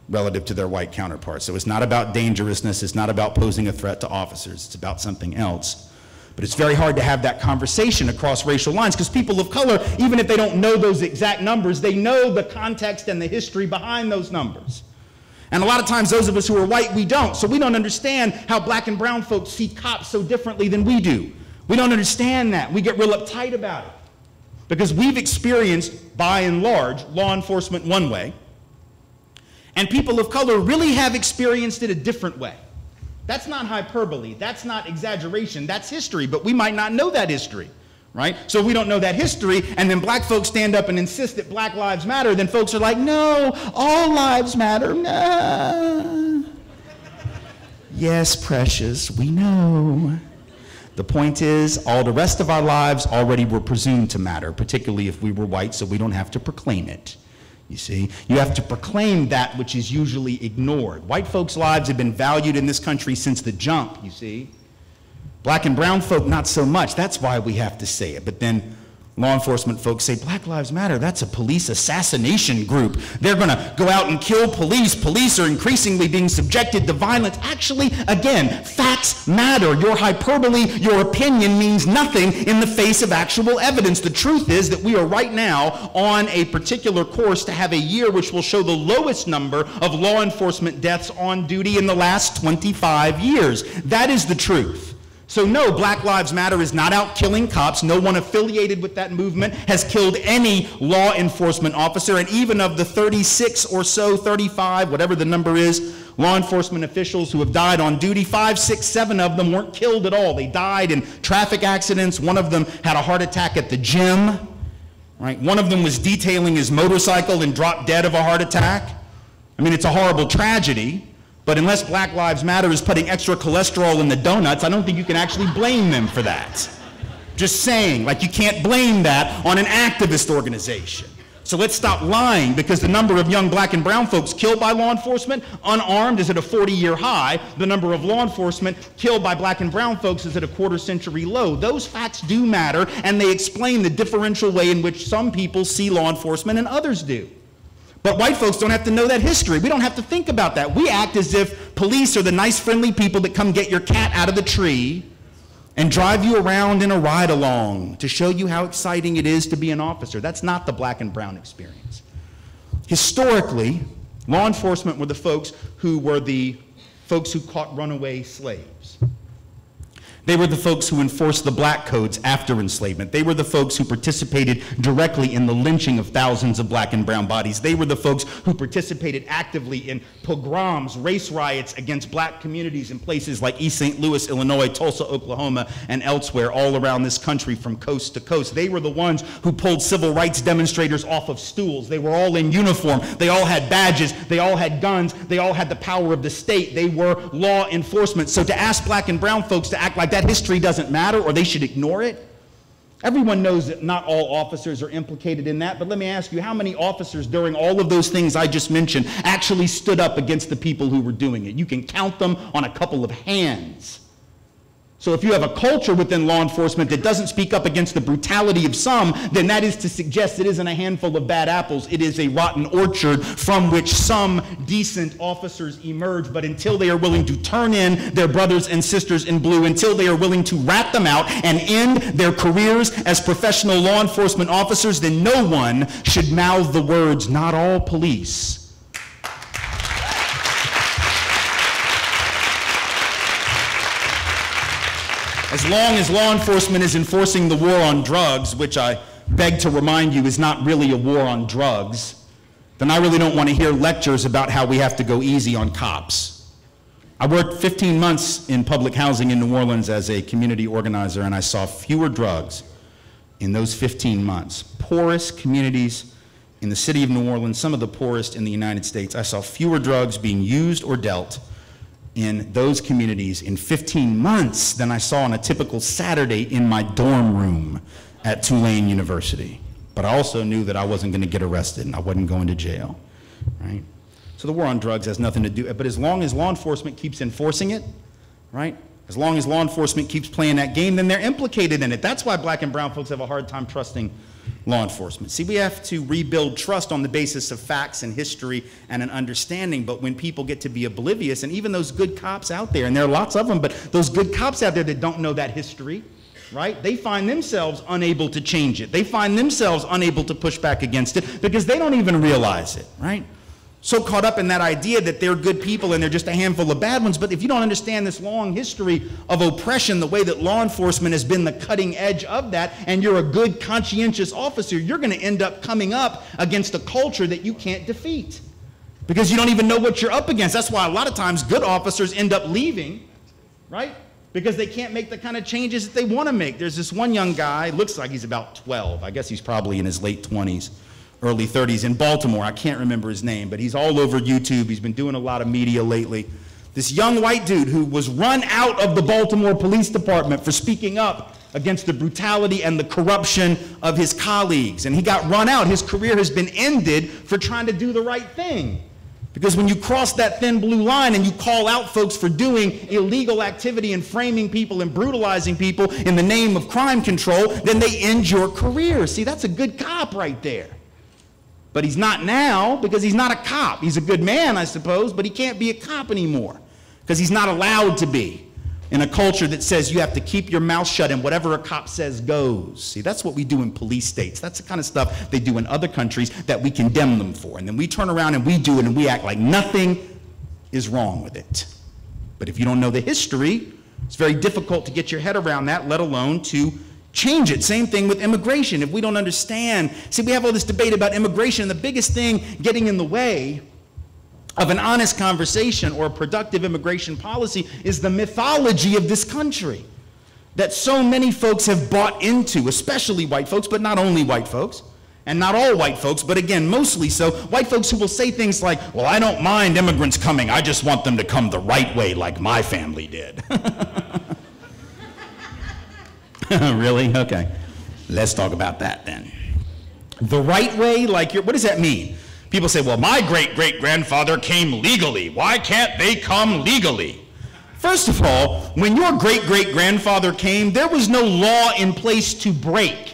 relative to their white counterparts. So it's not about dangerousness, it's not about posing a threat to officers, it's about something else. But it's very hard to have that conversation across racial lines because people of color, even if they don't know those exact numbers, they know the context and the history behind those numbers. And a lot of times those of us who are white, we don't. So we don't understand how black and brown folks see cops so differently than we do. We don't understand that. We get real uptight about it because we've experienced, by and large, law enforcement one way, and people of color really have experienced it a different way. That's not hyperbole, that's not exaggeration, that's history, but we might not know that history, right? So if we don't know that history, and then black folks stand up and insist that Black Lives Matter, then folks are like, no, all lives matter, no. Yes, precious, we know. The point is, all the rest of our lives already were presumed to matter, particularly if we were white, so we don't have to proclaim it. You see, you have to proclaim that which is usually ignored. White folks' lives have been valued in this country since the jump, you see. Black and brown folk, not so much. That's why we have to say it. But then law enforcement folks say, Black Lives Matter, that's a police assassination group. They're going to go out and kill police. Police are increasingly being subjected to violence. Actually, again, facts matter. Your hyperbole, your opinion means nothing in the face of actual evidence. The truth is that we are right now on a particular course to have a year which will show the lowest number of law enforcement deaths on duty in the last 25 years. That is the truth. So no, Black Lives Matter is not out killing cops. No one affiliated with that movement has killed any law enforcement officer. And even of the 36 or so, 35, whatever the number is, law enforcement officials who have died on duty, 5, 6, 7 of them weren't killed at all. They died in traffic accidents. One of them had a heart attack at the gym. Right? One of them was detailing his motorcycle and dropped dead of a heart attack. I mean, it's a horrible tragedy. But unless Black Lives Matter is putting extra cholesterol in the donuts, I don't think you can actually blame them for that. Just saying, like you can't blame that on an activist organization. So let's stop lying, because the number of young black and brown folks killed by law enforcement, unarmed, is at a 40-year high. The number of law enforcement killed by black and brown folks is at a quarter-century low. Those facts do matter, and they explain the differential way in which some people see law enforcement and others do. But white folks don't have to know that history. We don't have to think about that. We act as if police are the nice, friendly people that come get your cat out of the tree and drive you around in a ride-along to show you how exciting it is to be an officer. That's not the black and brown experience. Historically, law enforcement were the folks who caught runaway slaves. They were the folks who enforced the black codes after enslavement. They were the folks who participated directly in the lynching of thousands of black and brown bodies. They were the folks who participated actively in pogroms, race riots against black communities in places like East St. Louis, Illinois, Tulsa, Oklahoma, and elsewhere all around this country from coast to coast. They were the ones who pulled civil rights demonstrators off of stools. They were all in uniform. They all had badges. They all had guns. They all had the power of the state. They were law enforcement. So to ask black and brown folks to act like that history doesn't matter or they should ignore it Everyone knows that not all officers are implicated in that, but let me ask you, how many officers during all of those things I just mentioned actually stood up against the people who were doing it? You can count them on a couple of hands. So if you have a culture within law enforcement that doesn't speak up against the brutality of some, then that is to suggest it isn't a handful of bad apples. It is a rotten orchard from which some decent officers emerge. But until they are willing to turn in their brothers and sisters in blue, until they are willing to rat them out and end their careers as professional law enforcement officers, then no one should mouth the words, "Not all police." As long as law enforcement is enforcing the war on drugs, which I beg to remind you is not really a war on drugs, then I really don't want to hear lectures about how we have to go easy on cops. I worked 15 months in public housing in New Orleans as a community organizer, and I saw fewer drugs in those 15 months. Poorest communities in the city of New Orleans, some of the poorest in the United States, I saw fewer drugs being used or dealt in those communities in 15 months than I saw on a typical Saturday in my dorm room at Tulane University. But I also knew that I wasn't going to get arrested and I wasn't going to jail, right? So the war on drugs has nothing to do, but as long as law enforcement keeps enforcing it, right? As long as law enforcement keeps playing that game, then they're implicated in it. That's why black and brown folks have a hard time trusting law enforcement. See, we have to rebuild trust on the basis of facts and history and an understanding, but when people get to be oblivious, and even those good cops out there, and there are lots of them, but those good cops out there that don't know that history, right? They find themselves unable to change it. They find themselves unable to push back against it because they don't even realize it, right? So caught up in that idea that they're good people and they're just a handful of bad ones. But if you don't understand this long history of oppression, the way that law enforcement has been the cutting edge of that, and you're a good, conscientious officer, you're going to end up coming up against a culture that you can't defeat because you don't even know what you're up against. That's why a lot of times good officers end up leaving, right? Because they can't make the kind of changes that they want to make. There's this one young guy, looks like he's about 12. I guess he's probably in his late 20s. Early 30s in Baltimore. I can't remember his name, but he's all over YouTube. He's been doing a lot of media lately. This young white dude who was run out of the Baltimore Police Department for speaking up against the brutality and the corruption of his colleagues. And he got run out. His career has been ended for trying to do the right thing. Because when you cross that thin blue line and you call out folks for doing illegal activity and framing people and brutalizing people in the name of crime control, then they end your career. See, that's a good cop right there. But he's not now because he's not a cop. He's a good man, I suppose, but he can't be a cop anymore because he's not allowed to be in a culture that says you have to keep your mouth shut and whatever a cop says goes. See, that's what we do in police states. That's the kind of stuff they do in other countries that we condemn them for. And then we turn around and we do it and we act like nothing is wrong with it. But if you don't know the history, it's very difficult to get your head around that, let alone to change it. Same thing with immigration. If we don't understand, see, we have all this debate about immigration, and the biggest thing getting in the way of an honest conversation or a productive immigration policy is the mythology of this country that so many folks have bought into, especially white folks, but not only white folks, and not all white folks, but again, mostly so, white folks who will say things like, well, I don't mind immigrants coming, I just want them to come the right way like my family did. Really? Okay. Let's talk about that then. The right way, like, what does that mean? People say, well, my great-great-grandfather came legally. Why can't they come legally? First of all, when your great-great-grandfather came, there was no law in place to break.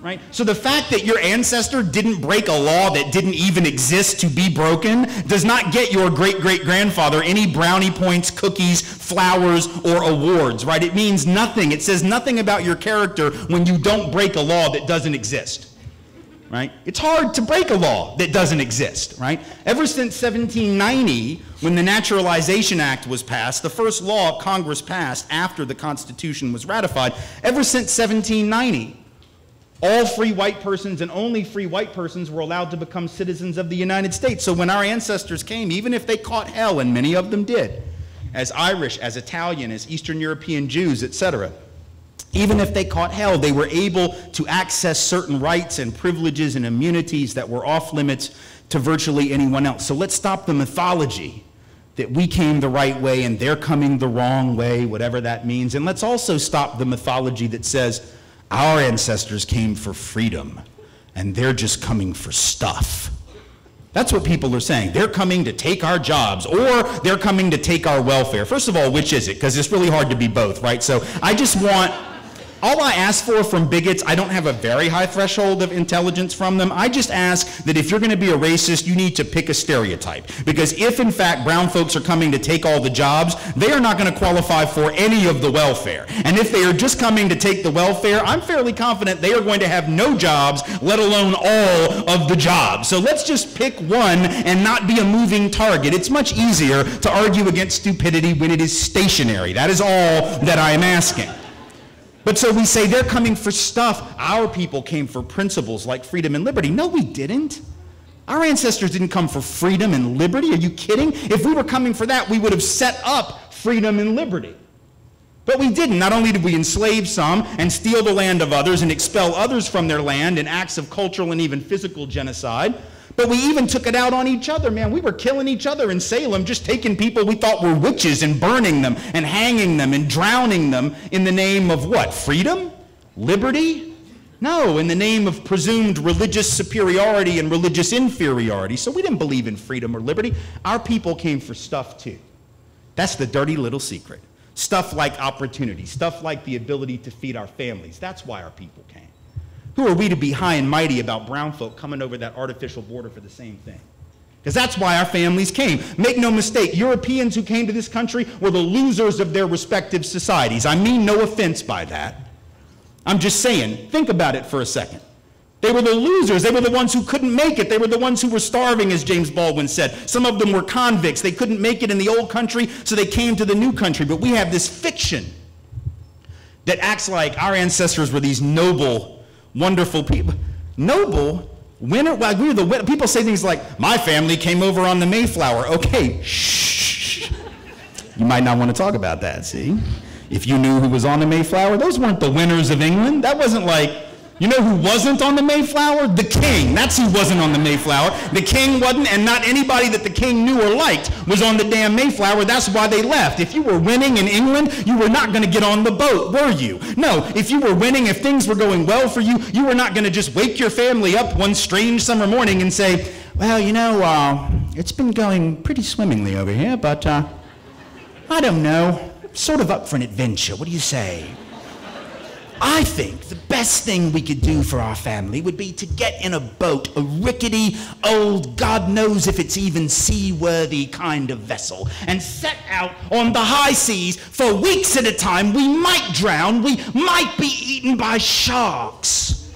Right? So the fact that your ancestor didn't break a law that didn't even exist to be broken does not get your great-great-grandfather any brownie points, cookies, flowers, or awards, right? It means nothing. It says nothing about your character when you don't break a law that doesn't exist, right? It's hard to break a law that doesn't exist, right? Ever since 1790, when the Naturalization Act was passed, the first law Congress passed after the Constitution was ratified, ever since 1790, all free white persons and only free white persons were allowed to become citizens of the United States. So when our ancestors came, even if they caught hell, and many of them did, as Irish, as Italian, as Eastern European Jews, etc., even if they caught hell, they were able to access certain rights and privileges and immunities that were off limits to virtually anyone else. So let's stop the mythology that we came the right way and they're coming the wrong way, whatever that means. And let's also stop the mythology that says, Our ancestors came for freedom, and they're just coming for stuff. That's what people are saying. They're coming to take our jobs, or they're coming to take our welfare. First of all, which is it? Because it's really hard to be both, right? So I just want, all I ask for from bigots, I don't have a very high threshold of intelligence from them. I just ask that if you're going to be a racist, you need to pick a stereotype. Because if, in fact, brown folks are coming to take all the jobs, they are not going to qualify for any of the welfare. And if they are just coming to take the welfare, I'm fairly confident they are going to have no jobs, let alone all of the jobs. So let's just pick one and not be a moving target. It's much easier to argue against stupidity when it is stationary. That is all that I am asking. But so we say they're coming for stuff. Our people came for principles like freedom and liberty. No, we didn't. Our ancestors didn't come for freedom and liberty. Are you kidding? If we were coming for that, we would have set up freedom and liberty. But we didn't. Not only did we enslave some and steal the land of others and expel others from their land in acts of cultural and even physical genocide, but we even took it out on each other, man. We were killing each other in Salem, just taking people we thought were witches and burning them and hanging them and drowning them in the name of what? Freedom? Liberty? No, in the name of presumed religious superiority and religious inferiority. So we didn't believe in freedom or liberty. Our people came for stuff too. That's the dirty little secret. Stuff like opportunity, stuff like the ability to feed our families. That's why our people came. Who are we to be high and mighty about brown folk coming over that artificial border for the same thing? Because that's why our families came. Make no mistake, Europeans who came to this country were the losers of their respective societies. I mean no offense by that. I'm just saying, think about it for a second. They were the losers. They were the ones who couldn't make it. They were the ones who were starving, as James Baldwin said. Some of them were convicts. They couldn't make it in the old country, so they came to the new country. But we have this fiction that acts like our ancestors were these noble, wonderful people. Noble? Winner? Well, we were the winner. People say things like, my family came over on the Mayflower. Okay, shh. You might not want to talk about that, see? If you knew who was on the Mayflower, those weren't the winners of England. That wasn't like, you know who wasn't on the Mayflower? The king. That's who wasn't on the Mayflower. The king wasn't, and not anybody that the king knew or liked was on the damn Mayflower. That's why they left. If you were winning in England, you were not going to get on the boat, were you? No, if you were winning, if things were going well for you, you were not going to just wake your family up one strange summer morning and say, well, you know, it's been going pretty swimmingly over here, but I don't know, sort of up for an adventure. What do you say? I think the best thing we could do for our family would be to get in a boat, a rickety, old, God knows if it's even seaworthy kind of vessel, and set out on the high seas for weeks at a time. We might drown, we might be eaten by sharks,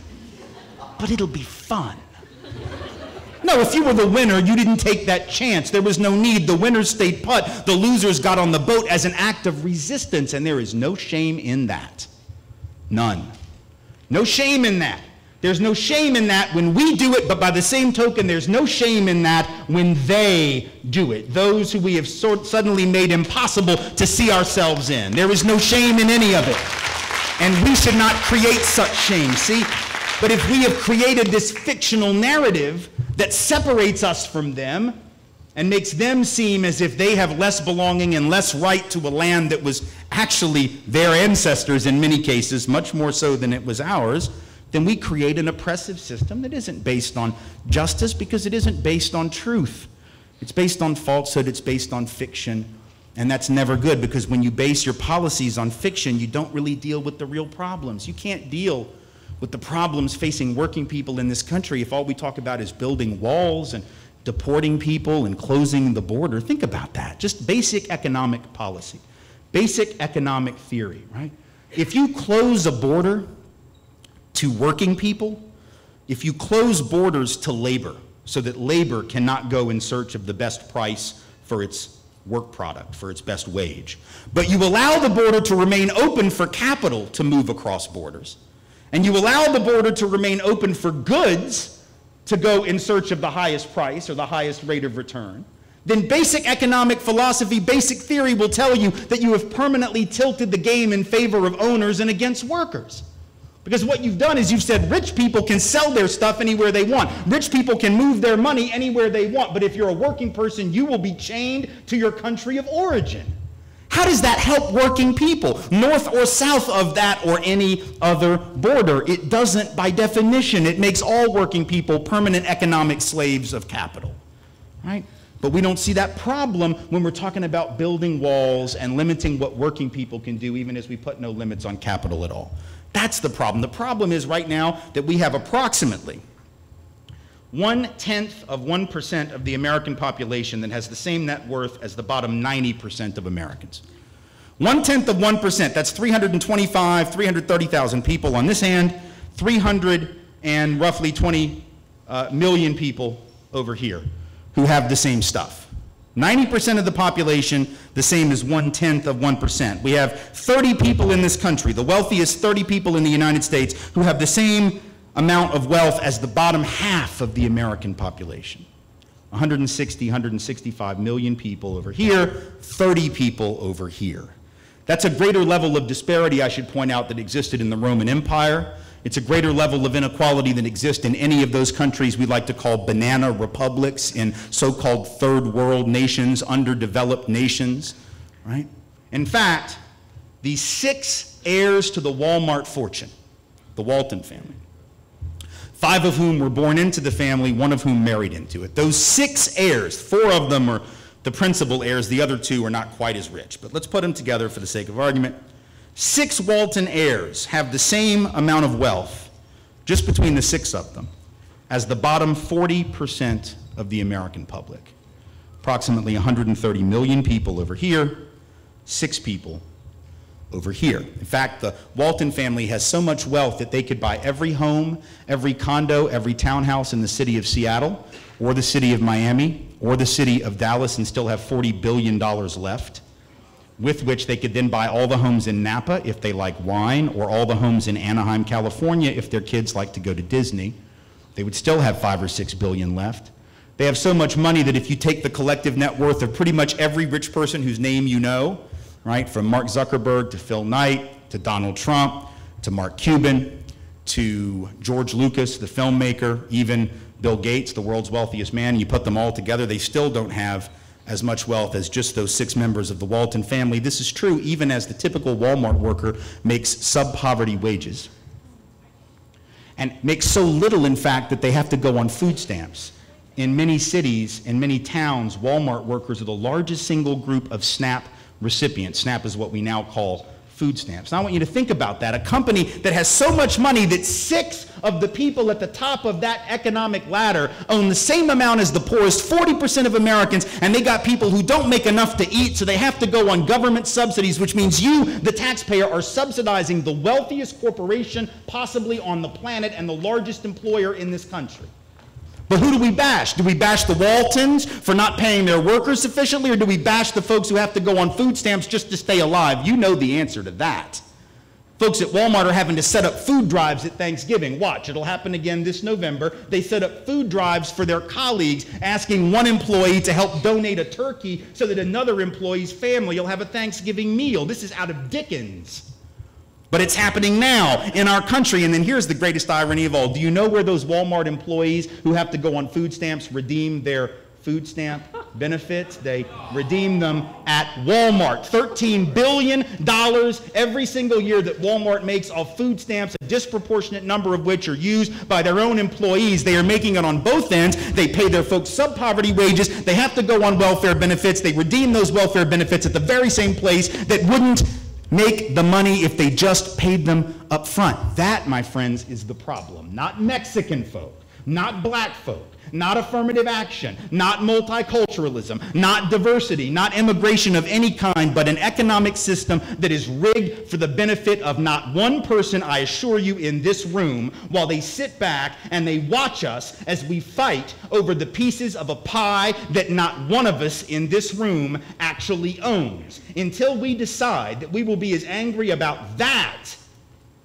but it'll be fun. No, if you were the winner, you didn't take that chance. There was no need. The winners stayed put. The losers got on the boat as an act of resistance, and there is no shame in that. None. No shame in that. There's no shame in that when we do it, but by the same token, there's no shame in that when they do it. Those who we have suddenly made impossible to see ourselves in. There is no shame in any of it. And we should not create such shame, see? But if we have created this fictional narrative that separates us from them and makes them seem as if they have less belonging and less right to a land that was actually their ancestors in many cases, much more so than it was ours, then we create an oppressive system that isn't based on justice because it isn't based on truth. It's based on falsehood, it's based on fiction, and that's never good because when you base your policies on fiction, you don't really deal with the real problems. You can't deal with the problems facing working people in this country if all we talk about is building walls and deporting people and closing the border. Think about that. Just basic economic policy, basic economic theory, right? If you close a border to working people, if you close borders to labor so that labor cannot go in search of the best price for its work product, for its best wage, but you allow the border to remain open for capital to move across borders, and you allow the border to remain open for goods to go in search of the highest price or the highest rate of return, then basic economic philosophy, basic theory will tell you that you have permanently tilted the game in favor of owners and against workers. Because what you've done is you've said rich people can sell their stuff anywhere they want. Rich people can move their money anywhere they want. But if you're a working person, you will be chained to your country of origin. How does that help working people, north or south of that or any other border? It doesn't by definition. It makes all working people permanent economic slaves of capital, right? But we don't see that problem when we're talking about building walls and limiting what working people can do, even as we put no limits on capital at all. That's the problem. The problem is right now that we have approximately 0.1% of the American population that has the same net worth as the bottom 90% of Americans. 0.1%, that's 330,000 people on this hand, 300 and roughly 20 million people over here who have the same stuff. 90% of the population, the same as 0.1%. We have 30 people in this country, the wealthiest 30 people in the United States, who have the same amount of wealth as the bottom half of the American population. 160, 165 million people over here, 30 people over here. That's a greater level of disparity, I should point out, that existed in the Roman Empire. It's a greater level of inequality than exists in any of those countries we like to call banana republics, in so-called third world nations, underdeveloped nations, right? In fact, the 6 heirs to the Walmart fortune, the Walton family, 5 of whom were born into the family, 1 of whom married into it. Those 6 heirs, 4 of them are the principal heirs, the other 2 are not quite as rich, but let's put them together for the sake of argument. 6 Walton heirs have the same amount of wealth, just between the 6 of them, as the bottom 40% of the American public. Approximately 130 million people over here, 6 people over here. In fact, the Walton family has so much wealth that they could buy every home, every condo, every townhouse in the city of Seattle, or the city of Miami, or the city of Dallas, and still have $40 billion left, with which they could then buy all the homes in Napa if they like wine, or all the homes in Anaheim, California if their kids like to go to Disney. They would still have $5 or $6 billion left. They have so much money that if you take the collective net worth of pretty much every rich person whose name you know, right, from Mark Zuckerberg to Phil Knight to Donald Trump to Mark Cuban to George Lucas, the filmmaker, even Bill Gates, the world's wealthiest man, you put them all together, they still don't have as much wealth as just those 6 members of the Walton family. This is true even as the typical Walmart worker makes sub-poverty wages, and makes so little, in fact, that they have to go on food stamps. In many cities, in many towns, Walmart workers are the largest single group of SNAP recipients. SNAP is what we now call food stamps. Now I want you to think about that. A company that has so much money that 6 of the people at the top of that economic ladder own the same amount as the poorest 40% of Americans, and they got people who don't make enough to eat, so they have to go on government subsidies, which means you, the taxpayer, are subsidizing the wealthiest corporation possibly on the planet and the largest employer in this country. But who do we bash? Do we bash the Waltons for not paying their workers sufficiently, or do we bash the folks who have to go on food stamps just to stay alive? You know the answer to that. Folks at Walmart are having to set up food drives at Thanksgiving. Watch, it'll happen again this November. They set up food drives for their colleagues, asking one employee to help donate a turkey so that another employee's family will have a Thanksgiving meal. This is out of Dickens. But it's happening now in our country. And then here's the greatest irony of all. Do you know where those Walmart employees who have to go on food stamps redeem their food stamp benefits? They redeem them at Walmart. $13 billion every single year that Walmart makes off food stamps, a disproportionate number of which are used by their own employees. They are making it on both ends. They pay their folks sub-poverty wages. They have to go on welfare benefits. They redeem those welfare benefits at the very same place that wouldn't make the money if they just paid them up front. That, my friends, is the problem. Not Mexican folk, not black folk, not affirmative action, not multiculturalism, not diversity, not immigration of any kind, but an economic system that is rigged for the benefit of not one person, I assure you, in this room, while they sit back and they watch us as we fight over the pieces of a pie that not one of us in this room actually owns. Until we decide that we will be as angry about that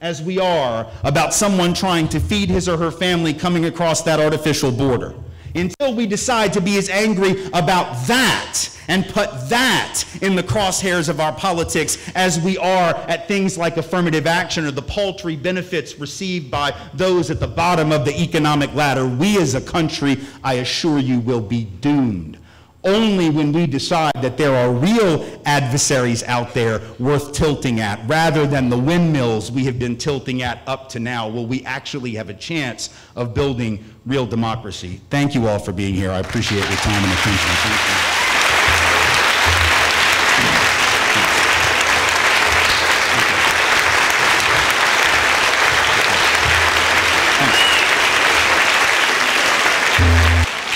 as we are about someone trying to feed his or her family coming across that artificial border. Until we decide to be as angry about that and put that in the crosshairs of our politics as we are at things like affirmative action or the paltry benefits received by those at the bottom of the economic ladder, we as a country, I assure you, will be doomed. Only when we decide that there are real adversaries out there worth tilting at, rather than the windmills we have been tilting at up to now, will we actually have a chance of building real democracy. Thank you all for being here. I appreciate your time and attention. Thank you.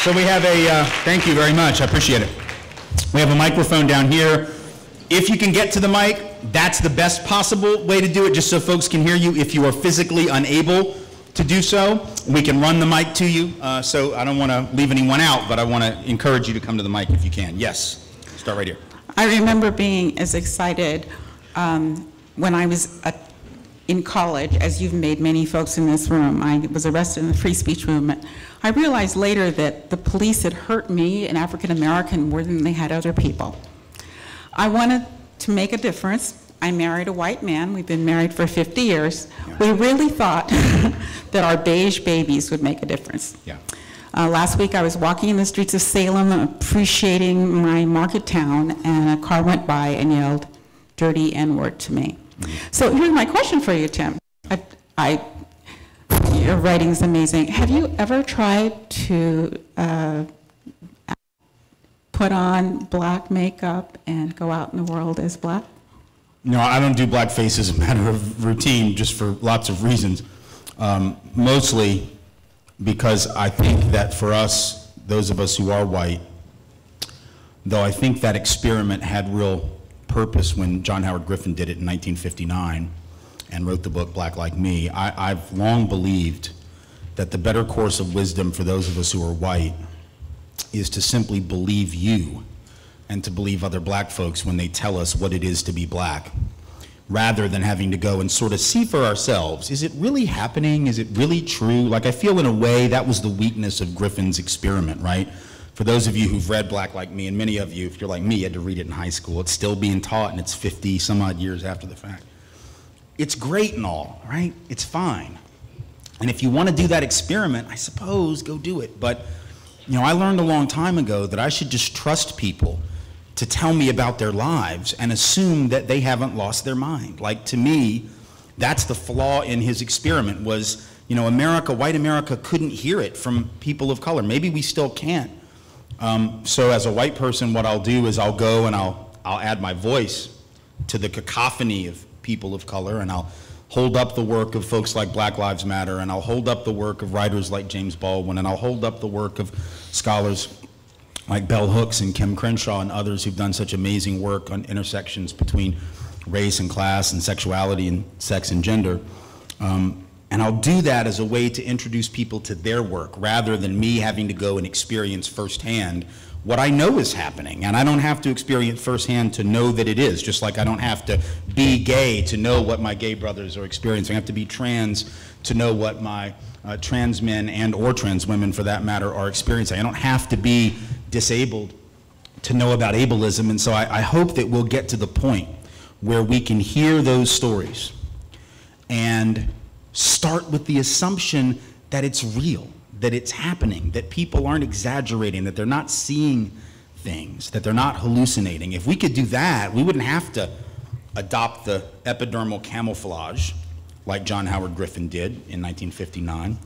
So we have a, thank you very much, I appreciate it. We have a microphone down here. If you can get to the mic, that's the best possible way to do it, just so folks can hear you. If you are physically unable to do so, we can run the mic to you. So I don't want to leave anyone out, but I want to encourage you to come to the mic if you can. Yes, start right here.
I remember being as excited when I was in college, as you've made many folks in this room. I was arrested in the free speech movement. I realized later that the police had hurt me, an African American, more than they had other people. I wanted to make a difference. I married a white man. We've been married for 50 years. We really thought that our beige babies would make a difference.
Yeah.
Last week I was walking in the streets of Salem, appreciating my market town, and a car went by and yelled dirty N-word to me. So here's my question for you, Tim. Your writing is amazing. Have you ever tried to put on black makeup and go out in the world as black?
No, I don't do blackface as a matter of routine, just for lots of reasons. Mostly because I think that for us, those of us who are white, though I think that experiment had real purpose when John Howard Griffin did it in 1959 and wrote the book Black Like Me, I've long believed that the better course of wisdom for those of us who are white is to simply believe you and to believe other black folks when they tell us what it is to be black, rather than having to go and sort of see for ourselves, is it really happening? Is it really true? Like, I feel in a way that was the weakness of Griffin's experiment, right? For those of you who've read Black Like Me, and many of you, if you're like me, had to read it in high school, it's still being taught and it's 50 some odd years after the fact. It's great and all, right? It's fine. And if you want to do that experiment, I suppose, go do it. But, you know, I learned a long time ago that I should just trust people to tell me about their lives and assume that they haven't lost their mind. Like, to me, that's the flaw in his experiment was, you know, America, white America couldn't hear it from people of color. Maybe we still can't. So as a white person, what I'll do is I'll go and I'll add my voice to the cacophony of people of color, and I'll hold up the work of folks like Black Lives Matter, and I'll hold up the work of writers like James Baldwin, and I'll hold up the work of scholars like Bell Hooks and Kim Crenshaw and others who've done such amazing work on intersections between race and class and sexuality and sex and gender. And I'll do that as a way to introduce people to their work, rather than me having to go and experience firsthand what I know is happening. And I don't have to experience firsthand to know that it is, just like I don't have to be gay to know what my gay brothers are experiencing. I have to be trans to know what my trans men and or trans women, for that matter, are experiencing. I don't have to be disabled to know about ableism. And so I hope that we'll get to the point where we can hear those stories and start with the assumption that it's real, that it's happening, that people aren't exaggerating, that they're not seeing things, that they're not hallucinating. If we could do that, we wouldn't have to adopt the epidermal camouflage like John Howard Griffin did in 1959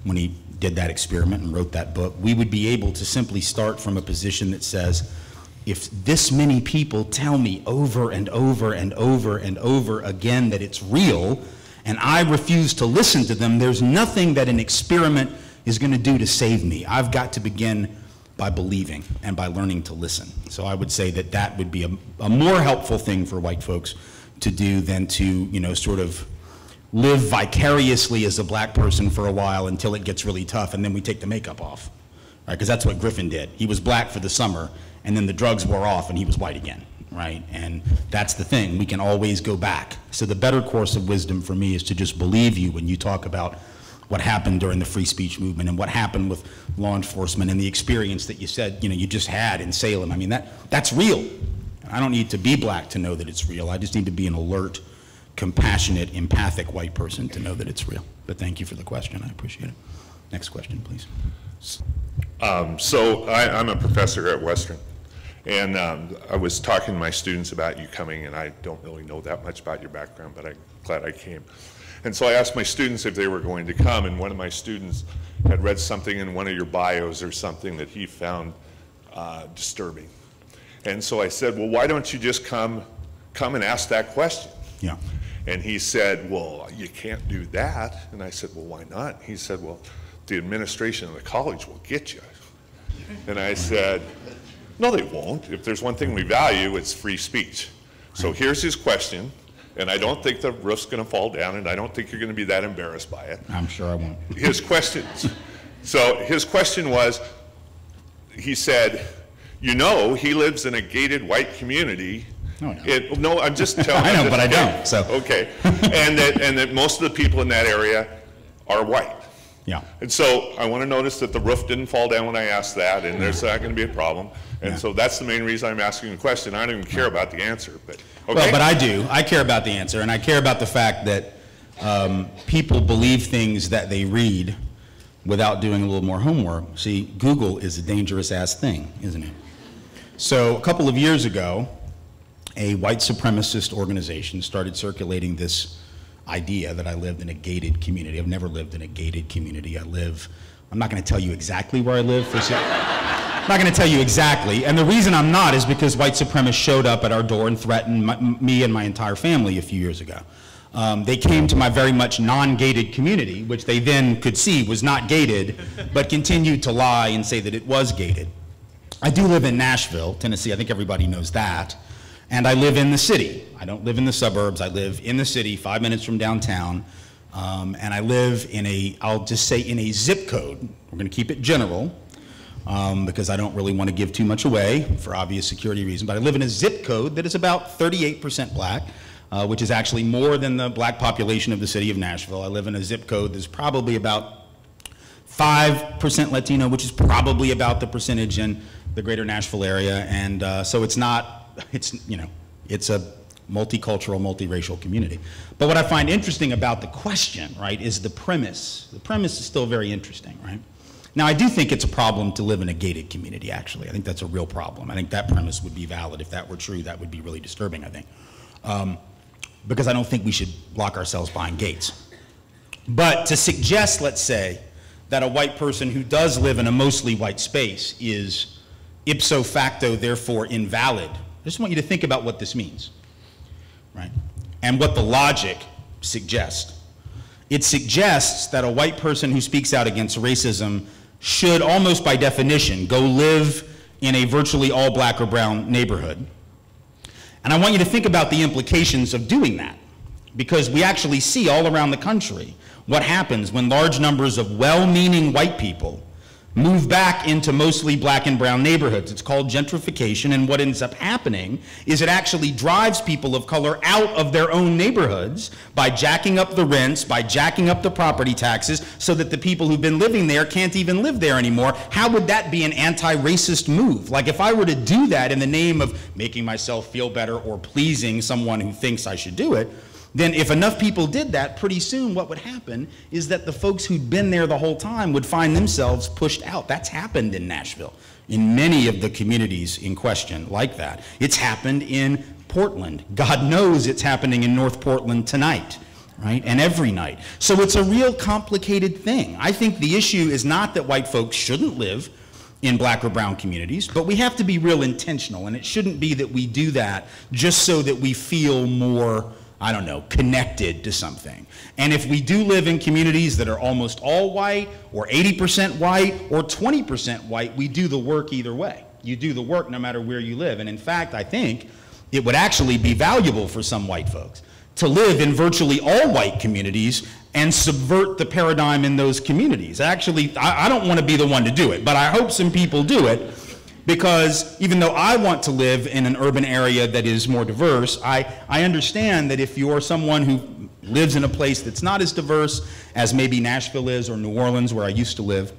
when he did that experiment and wrote that book. We would be able to simply start from a position that says, if this many people tell me over and over and over and over again that it's real, and I refuse to listen to them, there's nothing that an experiment is going to do to save me. I've got to begin by believing and by learning to listen. So I would say that that would be a more helpful thing for white folks to do than to, you know, sort of live vicariously as a black person for a while until it gets really tough, and then we take the makeup off, right? Because that's what Griffin did. He was black for the summer, and then the drugs wore off, and he was white again. Right? And that's the thing, we can always go back. So the better course of wisdom for me is to just believe you when you talk about what happened during the free speech movement and what happened with law enforcement and the experience that you said, you know, you just had in Salem. I mean, that's real. I don't need to be black to know that it's real. I just need to be an alert, compassionate, empathic white person to know that it's real. But thank you for the question, I appreciate it. Next question, please.
So I'm a professor at Western, and I was talking to my students about you coming, and I don't really know that much about your background, but I'm glad I came. And so I asked my students if they were going to come, and one of my students had read something in one of your bios or something that he found disturbing. And so I said, well, why don't you just come and ask that question?
Yeah.
And he said, well, you can't do that. And I said, well, why not? He said, well, the administration of the college will get you. And I said, no, they won't. If there's one thing we value, it's free speech. So here's his question, and I don't think the roof's going to fall down, and I don't think you're going to be that embarrassed by it.
I'm sure I won't.
His question, so his question was, he said, you know, he lives in a gated white community.
No, no.
No, I'm just telling you.
I know, but I don't, so.
Okay, and that most of the people in that area are white.
Yeah.
And so I want to notice that the roof didn't fall down when I asked that, and there's not going to be a problem. And so that's the main reason I'm asking the question. I don't even care about the answer, but okay.
Well, but I do. I care about the answer, and I care about the fact that people believe things that they read without doing a little more homework. See, Google is a dangerous-ass thing, isn't it? So a couple of years ago, a white supremacist organization started circulating this idea that I lived in a gated community. I've never lived in a gated community. I'm not going to tell you exactly where I live. I'm not going to tell you exactly. And the reason I'm not is because white supremacists showed up at our door and threatened me and my entire family a few years ago. They came to my very much non-gated community, which they then could see was not gated, but continued to lie and say that it was gated. I do live in Nashville, Tennessee. I think everybody knows that. And I live in the city. I don't live in the suburbs. I live in the city, 5 minutes from downtown. And I live in I'll just say in a zip code. We're going to keep it general because I don't really want to give too much away for obvious security reasons. But I live in a zip code that is about 38% black, which is actually more than the black population of the city of Nashville. I live in a zip code that's probably about 5% Latino, which is probably about the percentage in the greater Nashville area. And so it's a multicultural, multiracial community. But what I find interesting about the question, right, is the premise. The premise is still very interesting, right? Now, I do think it's a problem to live in a gated community, actually. I think that's a real problem. I think that premise would be valid. If that were true, that would be really disturbing, I think. Because I don't think we should lock ourselves behind gates. But to suggest, let's say, that a white person who does live in a mostly white space is ipso facto, therefore invalid, I just want you to think about what this means, right? And what the logic suggests. It suggests that a white person who speaks out against racism should, almost by definition, go live in a virtually all black or brown neighborhood. And I want you to think about the implications of doing that, because we actually see all around the country what happens when large numbers of well-meaning white people move back into mostly black and brown neighborhoods. It's called gentrification, and what ends up happening is it actually drives people of color out of their own neighborhoods by jacking up the rents, by jacking up the property taxes, so that the people who've been living there can't even live there anymore. How would that be an anti-racist move? Like, if I were to do that in the name of making myself feel better or pleasing someone who thinks I should do it, then if enough people did that, pretty soon what would happen is that the folks who'd been there the whole time would find themselves pushed out. That's happened in Nashville, in many of the communities in question like that. It's happened in Portland. God knows it's happening in North Portland tonight, right? And every night. So it's a real complicated thing. I think the issue is not that white folks shouldn't live in black or brown communities, but we have to be real intentional, and it shouldn't be that we do that just so that we feel more, I don't know, connected to something. And if we do live in communities that are almost all white, or 80% white, or 20% white, we do the work either way. You do the work no matter where you live. And in fact, I think it would actually be valuable for some white folks to live in virtually all white communities and subvert the paradigm in those communities. Actually, I don't want to be the one to do it, but I hope some people do it. Because even though I want to live in an urban area that is more diverse, I understand that if you're someone who lives in a place that's not as diverse as maybe Nashville is, or New Orleans, where I used to live,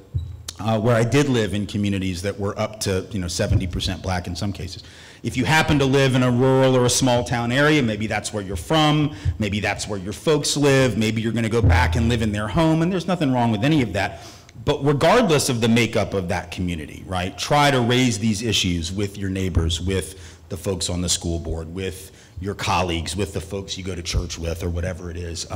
where I did live in communities that were up to 70% black in some cases. If you happen to live in a rural or a small town area, maybe that's where you're from, maybe that's where your folks live, maybe you're going to go back and live in their home, and there's nothing wrong with any of that. But regardless of the makeup of that community, right, try to raise these issues with your neighbors, with the folks on the school board, with your colleagues, with the folks you go to church with, or whatever it is.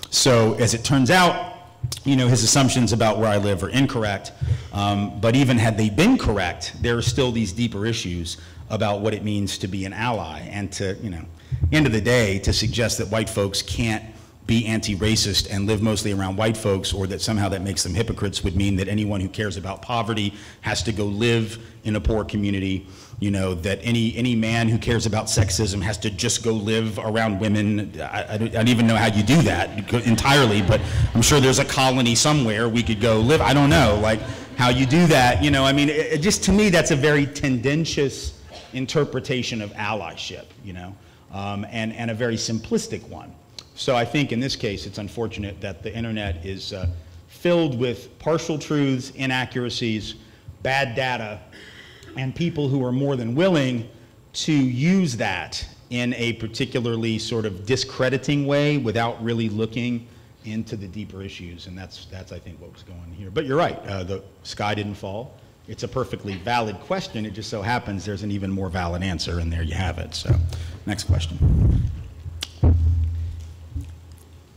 So as it turns out, you know, his assumptions about where I live are incorrect, but even had they been correct, there are still these deeper issues about what it means to be an ally, and to, you know, end of the day, to suggest that white folks can't be anti-racist and live mostly around white folks, or that somehow that makes them hypocrites, would mean that anyone who cares about poverty has to go live in a poor community, you know, that any man who cares about sexism has to just go live around women. I don't even know how you do that entirely, but I'm sure there's a colony somewhere we could go live. I don't know, like, how you do that, you know. I mean, it just, to me, that's a very tendentious interpretation of allyship, you know, and a very simplistic one. So I think in this case, it's unfortunate that the internet is filled with partial truths, inaccuracies, bad data, and people who are more than willing to use that in a particularly sort of discrediting way without really looking into the deeper issues. And that's I think what was going on here. But you're right, the sky didn't fall. It's a perfectly valid question. It just so happens there's an even more valid answer, and there you have it. So, next question.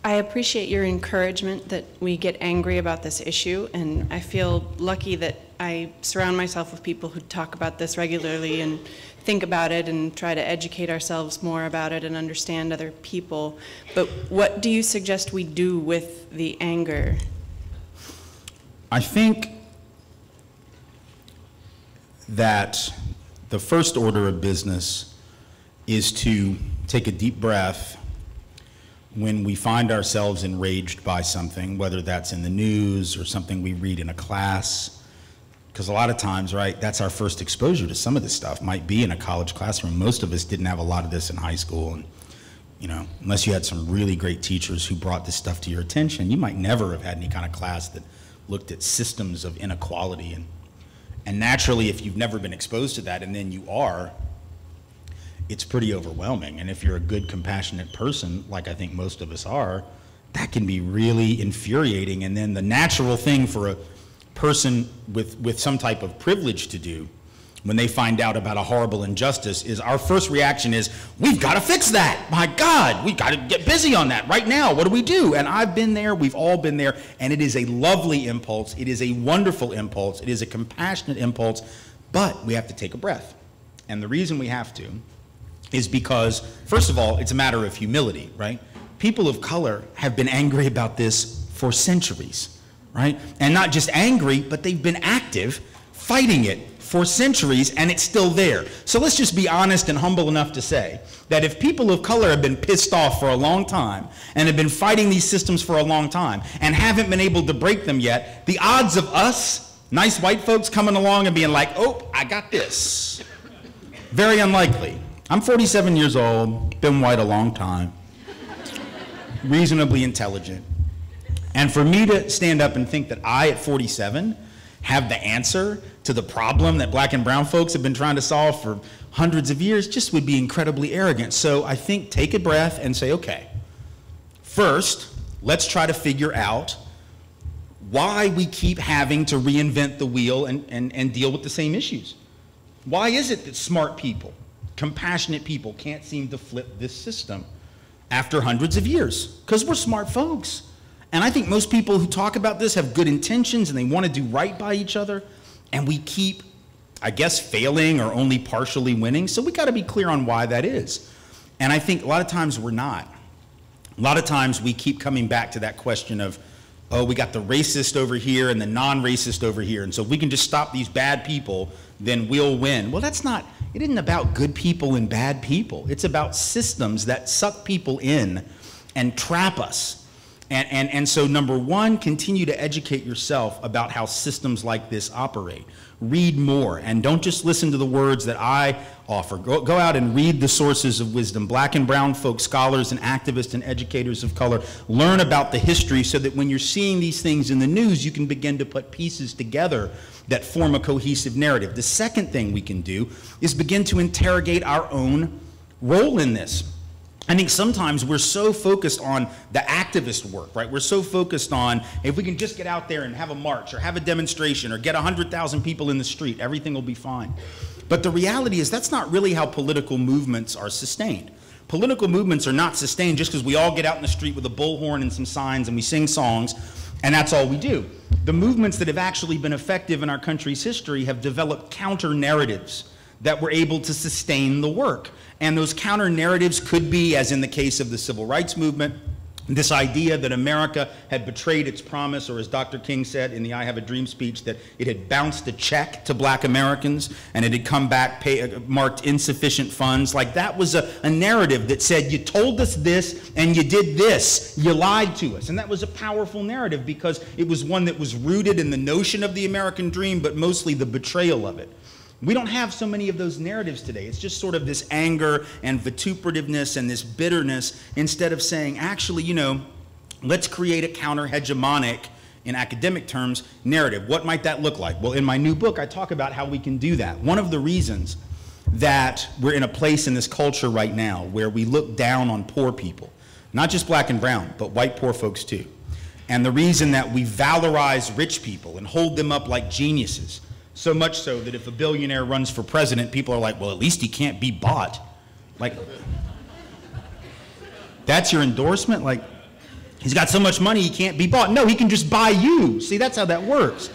I appreciate your encouragement that we get angry about this issue, and I feel lucky that I surround myself with people who talk about this regularly and think about it and try to educate ourselves more about it and understand other people. But what do you suggest we do with the anger?
I think that the first order of business is to take a deep breath when we find ourselves enraged by something, whether that's in the news or something we read in a class, because a lot of times, right, that's our first exposure to some of this stuff, might be in a college classroom. Most of us didn't have a lot of this in high school, and, you know, unless you had some really great teachers who brought this stuff to your attention, you might never have had any kind of class that looked at systems of inequality. And naturally, if you've never been exposed to that, and then you are, it's pretty overwhelming. And if you're a good, compassionate person, like I think most of us are, that can be really infuriating. And then the natural thing for a person with some type of privilege to do when they find out about a horrible injustice is, our first reaction is, we've got to fix that. My God, we've got to get busy on that right now. What do we do? And I've been there, we've all been there, and it is a lovely impulse. It is a wonderful impulse. It is a compassionate impulse, but we have to take a breath. And the reason we have to is because, first of all, it's a matter of humility, right? People of color have been angry about this for centuries, right? And not just angry, but they've been active fighting it for centuries, and it's still there. So let's just be honest and humble enough to say that if people of color have been pissed off for a long time and have been fighting these systems for a long time and haven't been able to break them yet, the odds of us, nice white folks, coming along and being like, oh, I got this, very unlikely. I'm 47 years old, been white a long time, reasonably intelligent. And for me to stand up and think that I, at 47, have the answer to the problem that black and brown folks have been trying to solve for hundreds of years just would be incredibly arrogant. So I think take a breath and say, okay, first, let's try to figure out why we keep having to reinvent the wheel and deal with the same issues. Why is it that smart people, compassionate people can't seem to flip this system after hundreds of years? Because we're smart folks. And I think most people who talk about this have good intentions and they want to do right by each other. And we keep, I guess, failing or only partially winning. So we got to be clear on why that is. And I think a lot of times we're not. A lot of times we keep coming back to that question of, oh, we got the racist over here and the non-racist over here. And so if we can just stop these bad people, then we'll win. Well, that's not, it isn't about good people and bad people. It's about systems that suck people in and trap us. And so number one, continue to educate yourself about how systems like this operate. Read more, and don't just listen to the words that I offer. Go out and read the sources of wisdom. Black and brown folks, scholars and activists and educators of color, learn about the history so that when you're seeing these things in the news, you can begin to put pieces together that form a cohesive narrative. The second thing we can do is begin to interrogate our own role in this. I think sometimes we're so focused on the activist work, right? We're so focused on if we can just get out there and have a march or have a demonstration or get 100,000 people in the street, everything will be fine. But the reality is that's not really how political movements are sustained. Political movements are not sustained just because we all get out in the street with a bullhorn and some signs and we sing songs and that's all we do. The movements that have actually been effective in our country's history have developed counter-narratives that were able to sustain the work. And those counter-narratives could be, as in the case of the Civil Rights Movement, this idea that America had betrayed its promise, or as Dr. King said in the I Have a Dream speech, that it had bounced a check to black Americans and it had come back marked insufficient funds. Like that was a narrative that said, you told us this and you did this, you lied to us. And that was a powerful narrative because it was one that was rooted in the notion of the American dream, but mostly the betrayal of it. We don't have so many of those narratives today. It's just sort of this anger and vituperativeness and this bitterness instead of saying, actually, you know, let's create a counter-hegemonic, in academic terms, narrative. What might that look like? Well, in my new book, I talk about how we can do that. One of the reasons that we're in a place in this culture right now where we look down on poor people, not just black and brown, but white poor folks too. And the reason that we valorize rich people and hold them up like geniuses, so much so that if a billionaire runs for president, people are like, well, at least he can't be bought. Like, that's your endorsement? Like, he's got so much money he can't be bought. No, he can just buy you. See, that's how that works.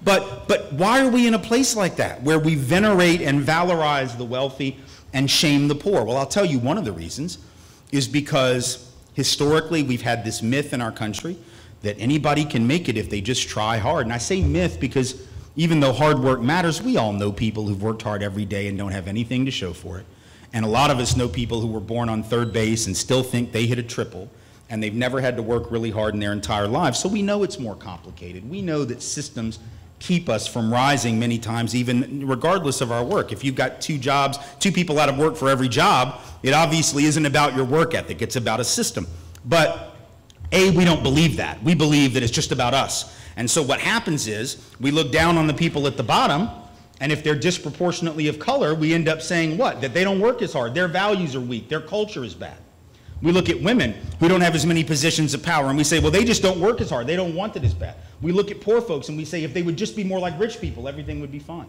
But why are we in a place like that, where we venerate and valorize the wealthy and shame the poor? Well, I'll tell you one of the reasons is because historically we've had this myth in our country that anybody can make it if they just try hard. And I say myth because even though hard work matters, we all know people who've worked hard every day and don't have anything to show for it. And a lot of us know people who were born on third base and still think they hit a triple, and they've never had to work really hard in their entire lives. So we know it's more complicated. We know that systems keep us from rising many times, even regardless of our work. If you've got two jobs, two people out of work for every job, it obviously isn't about your work ethic, it's about a system. But A, we don't believe that. We believe that it's just about us. And so what happens is we look down on the people at the bottom, and if they're disproportionately of color, we end up saying what? That they don't work as hard, their values are weak, their culture is bad. We look at women who don't have as many positions of power and we say, well, they just don't work as hard, they don't want it as bad. We look at poor folks and we say, if they would just be more like rich people, everything would be fine.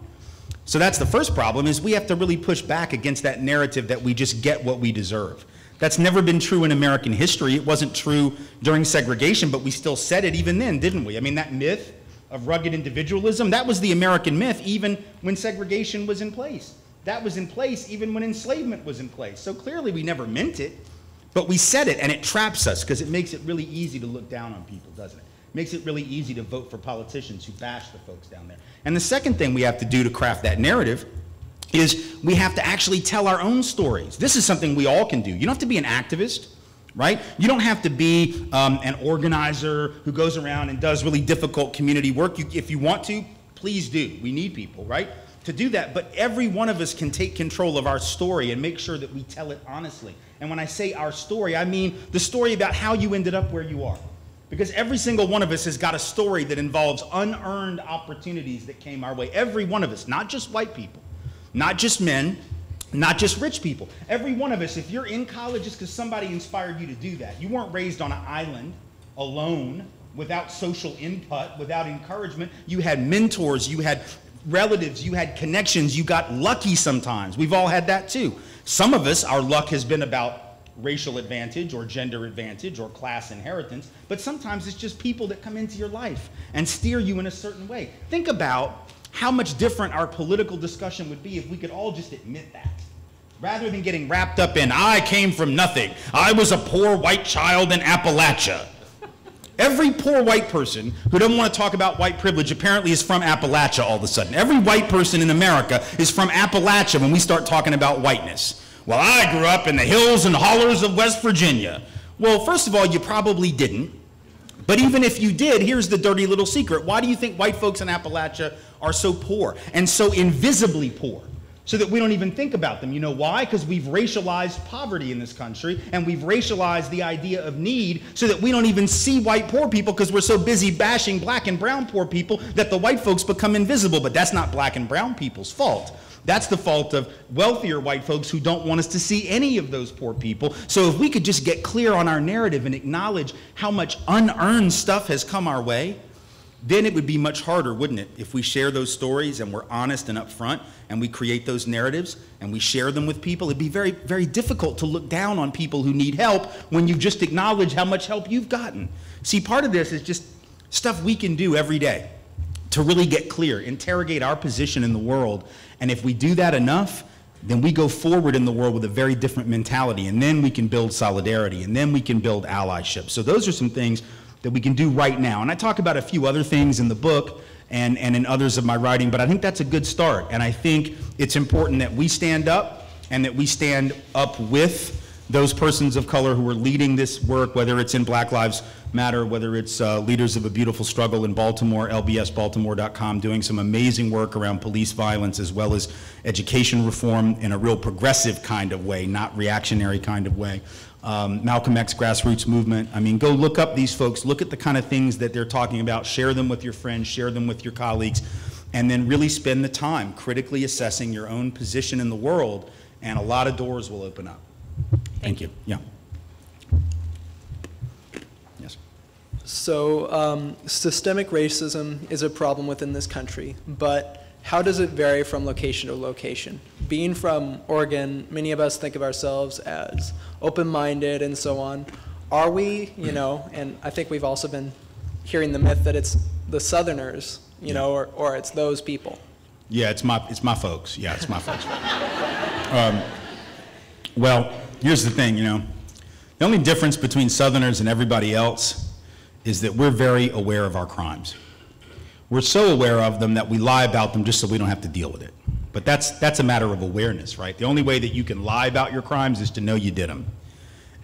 So that's the first problem, is we have to really push back against that narrative that we just get what we deserve. That's never been true in American history. It wasn't true during segregation, but we still said it even then, didn't we? I mean, that myth of rugged individualism, that was the American myth even when segregation was in place. That was in place even when enslavement was in place. So clearly we never meant it, but we said it, and it traps us because it makes it really easy to look down on people, doesn't it? It makes it really easy to vote for politicians who bash the folks down there. And the second thing we have to do to craft that narrative is we have to actually tell our own stories. This is something we all can do. You don't have to be an activist, right? You don't have to be an organizer who goes around and does really difficult community work. If you want to, please do. We need people, right, to do that. But every one of us can take control of our story and make sure that we tell it honestly. And when I say our story, I mean the story about how you ended up where you are. Because every single one of us has got a story that involves unearned opportunities that came our way. Every one of us, not just white people. Not just men, not just rich people. Every one of us, if you're in college, it's because somebody inspired you to do that. You weren't raised on an island alone, without social input, without encouragement. You had mentors, you had relatives, you had connections, you got lucky sometimes. We've all had that too. Some of us, our luck has been about racial advantage or gender advantage or class inheritance, but sometimes it's just people that come into your life and steer you in a certain way. Think about how much different our political discussion would be if we could all just admit that. Rather than getting wrapped up in, I came from nothing. I was a poor white child in Appalachia. Every poor white person who doesn't want to talk about white privilege apparently is from Appalachia all of a sudden. Every white person in America is from Appalachia when we start talking about whiteness. Well, I grew up in the hills and hollers of West Virginia. Well, first of all, you probably didn't. But even if you did, here's the dirty little secret. Why do you think white folks in Appalachia are so poor and so invisibly poor? So that we don't even think about them. You know why? Because we've racialized poverty in this country, and we've racialized the idea of need so that we don't even see white poor people because we're so busy bashing black and brown poor people that the white folks become invisible. But that's not black and brown people's fault. That's the fault of wealthier white folks who don't want us to see any of those poor people. So if we could just get clear on our narrative and acknowledge how much unearned stuff has come our way, then it would be much harder, wouldn't it, if we share those stories and we're honest and upfront and we create those narratives and we share them with people. It'd be very, very difficult to look down on people who need help when you just acknowledge how much help you've gotten. See, part of this is just stuff we can do every day to really get clear, interrogate our position in the world. And if we do that enough, then we go forward in the world with a very different mentality, and then we can build solidarity, and then we can build allyship. So those are some things that we can do right now. And I talk about a few other things in the book and in others of my writing, but I think that's a good start. And I think it's important that we stand up and that we stand up with those persons of color who are leading this work, whether it's in Black Lives Matter, whether it's Leaders of a Beautiful Struggle in Baltimore, lbsbaltimore.com, doing some amazing work around police violence as well as education reform in a real progressive kind of way, not reactionary kind of way. Malcolm X grassroots movement. I mean, go look up these folks, look at the kind of things that they're talking about, share them with your friends, share them with your colleagues, and then really spend the time critically assessing your own position in the world, and a lot of doors will open up. Thank you. Yeah. Yes.
So systemic racism is a problem within this country, but how does it vary from location to location? Being from Oregon, many of us think of ourselves as open-minded and so on. Are we, you know, and I think we've also been hearing the myth that it's the Southerners, you know, or it's those people.
Yeah, it's my folks. Yeah, it's my folks. Well, here's the thing, you know. The only difference between Southerners and everybody else is that we're very aware of our crimes. We're so aware of them that we lie about them just so we don't have to deal with it. But that's a matter of awareness, right? The only way that you can lie about your crimes is to know you did them.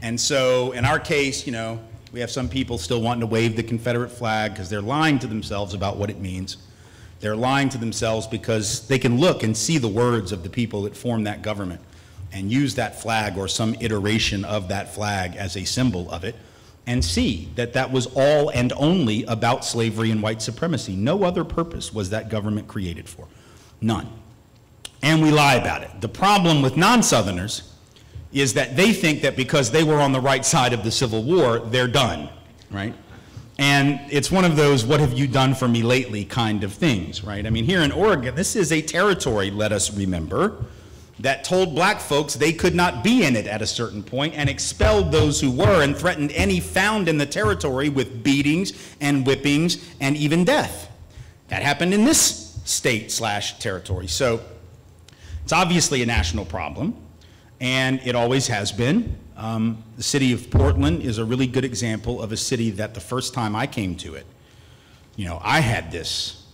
And so in our case, you know, we have some people still wanting to wave the Confederate flag because they're lying to themselves about what it means. They're lying to themselves because they can look and see the words of the people that formed that government and use that flag or some iteration of that flag as a symbol of it, and see that that was all and only about slavery and white supremacy. No other purpose was that government created for. None. And we lie about it. The problem with non-Southerners is that they think that because they were on the right side of the Civil War, they're done, right? And it's one of those what have you done for me lately kind of things, right? I mean, here in Oregon, this is a territory, let us remember, that told black folks they could not be in it at a certain point and expelled those who were and threatened any found in the territory with beatings and whippings and even death. That happened in this state/territory. So it's obviously a national problem, and it always has been. The city of Portland is a really good example of a city that the first time I came to it, you know, I had this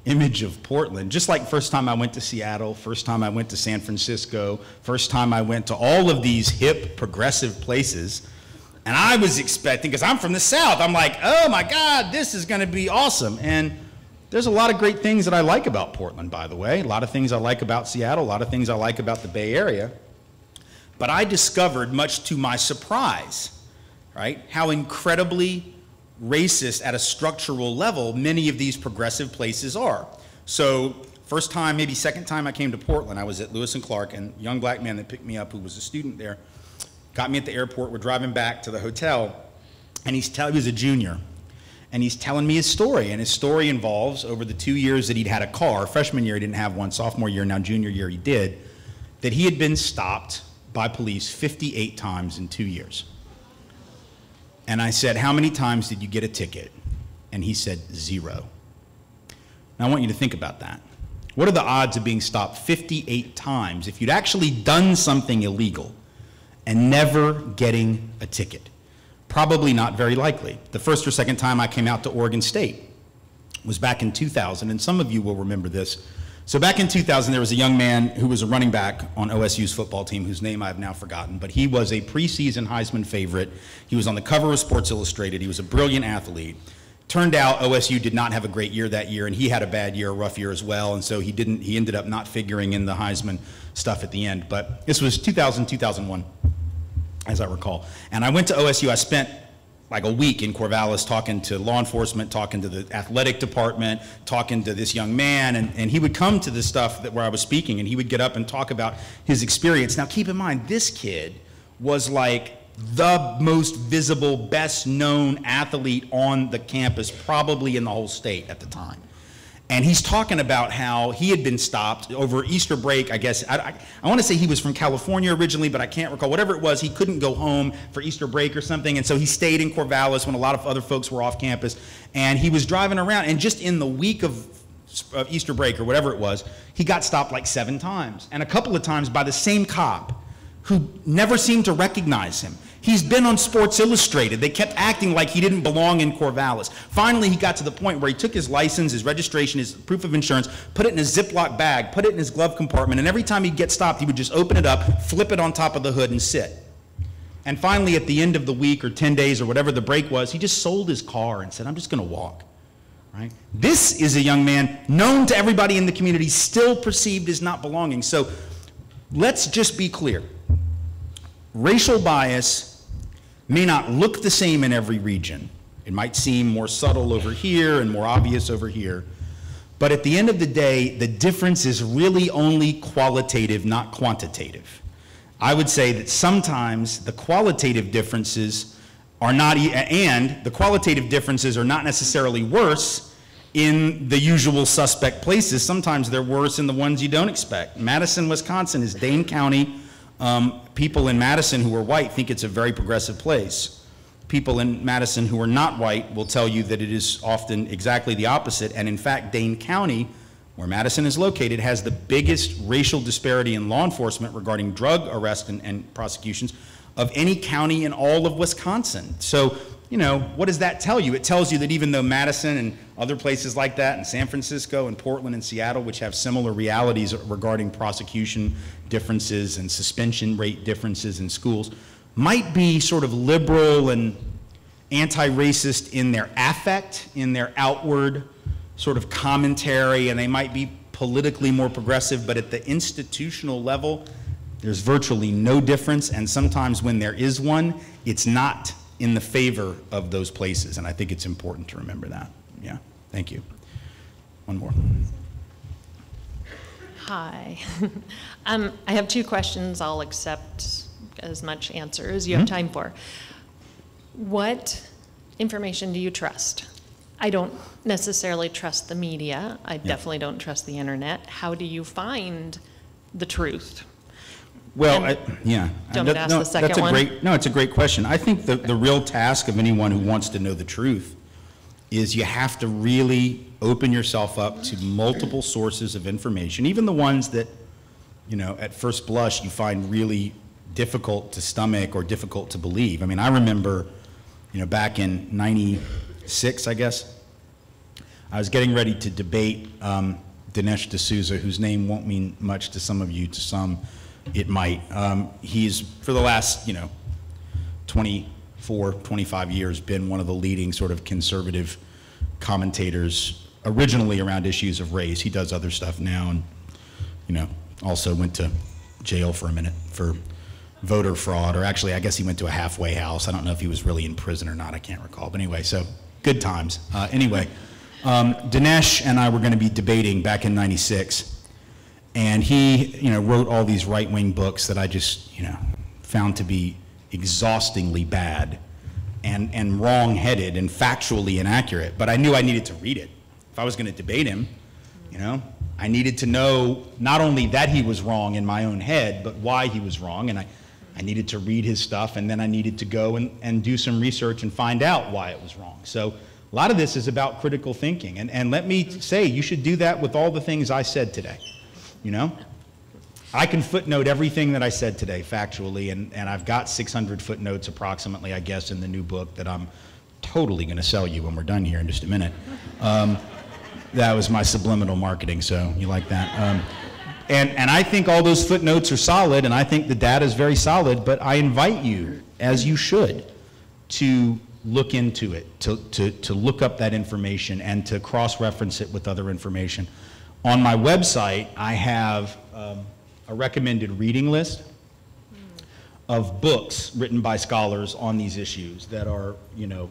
image of Portland, just like first time I went to Seattle, first time I went to San Francisco, first time I went to all of these hip, progressive places, and I was expecting, because I'm from the South, I'm like, oh my God, this is going to be awesome. And there's a lot of great things that I like about Portland, by the way, a lot of things I like about Seattle, a lot of things I like about the Bay Area. But I discovered, much to my surprise, right, how incredibly racist at a structural level many of these progressive places are. So first time, maybe second time I came to Portland, I was at Lewis and Clark, and a young black man that picked me up who was a student there got me at the airport. We're driving back to the hotel, and he was a junior, and he's telling me his story, and his story involves over the 2 years that he'd had a car. Freshman year he didn't have one, sophomore year, now junior year he did, that he had been stopped by police 58 times in 2 years. And I said, how many times did you get a ticket? And he said, 0. Now I want you to think about that. What are the odds of being stopped 58 times if you'd actually done something illegal and never getting a ticket? Probably not very likely. The first or second time I came out to Oregon State was back in 2000, and some of you will remember this. So back in 2000, there was a young man who was a running back on OSU's football team, whose name I've now forgotten, but he was a preseason Heisman favorite. He was on the cover of Sports Illustrated. He was a brilliant athlete. Turned out OSU did not have a great year that year, and he had a bad year, a rough year as well, and so he ended up not figuring in the Heisman stuff at the end. But this was 2000, 2001, as I recall. And I went to OSU. I spent like a week in Corvallis talking to law enforcement, talking to the athletic department, talking to this young man, and he would come to the stuff where I was speaking, and he would get up and talk about his experience. Now keep in mind, this kid was like the most visible, best known athlete on the campus, probably in the whole state at the time. And he's talking about how he had been stopped over Easter break, I guess. I want to say he was from California originally, but I can't recall. Whatever it was, he couldn't go home for Easter break or something, and so he stayed in Corvallis when a lot of other folks were off campus. And he was driving around, and just in the week of Easter break or whatever it was, he got stopped like 7 times, and a couple of times by the same cop who never seemed to recognize him. He's been on Sports Illustrated. They kept acting like he didn't belong in Corvallis. Finally, he got to the point where he took his license, his registration, his proof of insurance, put it in a Ziploc bag, put it in his glove compartment, and every time he'd get stopped, he would just open it up, flip it on top of the hood, and sit. And finally, at the end of the week or 10 days or whatever the break was, he just sold his car and said, I'm just going to walk. Right? This is a young man known to everybody in the community, still perceived as not belonging. So let's just be clear. Racial bias may not look the same in every region. It might seem more subtle over here and more obvious over here. But at the end of the day, the difference is really only qualitative, not quantitative. I would say that sometimes the qualitative differences are not, and the qualitative differences are not necessarily worse in the usual suspect places. Sometimes they're worse in the ones you don't expect. Madison, Wisconsin is Dane County. People in Madison who are white think it's a very progressive place. People in Madison who are not white will tell you that it is often exactly the opposite. And in fact, Dane County, where Madison is located, has the biggest racial disparity in law enforcement regarding drug arrests and prosecutions of any county in all of Wisconsin. So, you know, what does that tell you? It tells you that even though Madison and other places like that, and San Francisco and Portland and Seattle, which have similar realities regarding prosecution differences and suspension rate differences in schools, might be sort of liberal and anti-racist in their affect, in their outward sort of commentary, and they might be politically more progressive, but at the institutional level, there's virtually no difference, and sometimes when there is one, it's not in the favor of those places, and I think it's important to remember that. Yeah, thank you. One more.
Hi. I have 2 questions. I'll accept as much answer as you have time for. What information do you trust? I don't necessarily trust the media. I definitely don't trust the internet. How do you find the truth?
Well,
Do you want me to ask the second one?
It's a great question. I think the real task of anyone who wants to know the truth is you have to really open yourself up to multiple sources of information, even the ones that, you know, at first blush you find really difficult to stomach or difficult to believe. I mean, I remember, you know, back in '96, I guess, I was getting ready to debate Dinesh D'Souza, whose name won't mean much to some of you, to some it might. He's, for the last, you know, 24, 25 years, been one of the leading sort of conservative commentators, originally around issues of race. He does other stuff now, and, you know, also went to jail for a minute for voter fraud, or actually, I guess he went to a halfway house. I don't know if he was really in prison or not, I can't recall. But anyway, so good times. Dinesh and I were going to be debating back in '96. And he, you know, wrote all these right-wing books that I just, you know, found to be exhaustingly bad and wrong-headed and factually inaccurate. But I knew I needed to read it. If I was going to debate him, you know, I needed to know not only that he was wrong in my own head, but why he was wrong. And I needed to read his stuff, and then I needed to go and do some research and find out why it was wrong. So a lot of this is about critical thinking. And let me say, you should do that with all the things I said today. You know, I can footnote everything that I said today factually, and I've got 600 footnotes approximately, I guess, in the new book that I'm totally going to sell you when we're done here in just a minute. That was my subliminal marketing, so you like that. And I think all those footnotes are solid, and I think the data is very solid, but I invite you, as you should, to look into it, to look up that information and to cross-reference it with other information. On my website, I have a recommended reading list of books written by scholars on these issues that are, you know,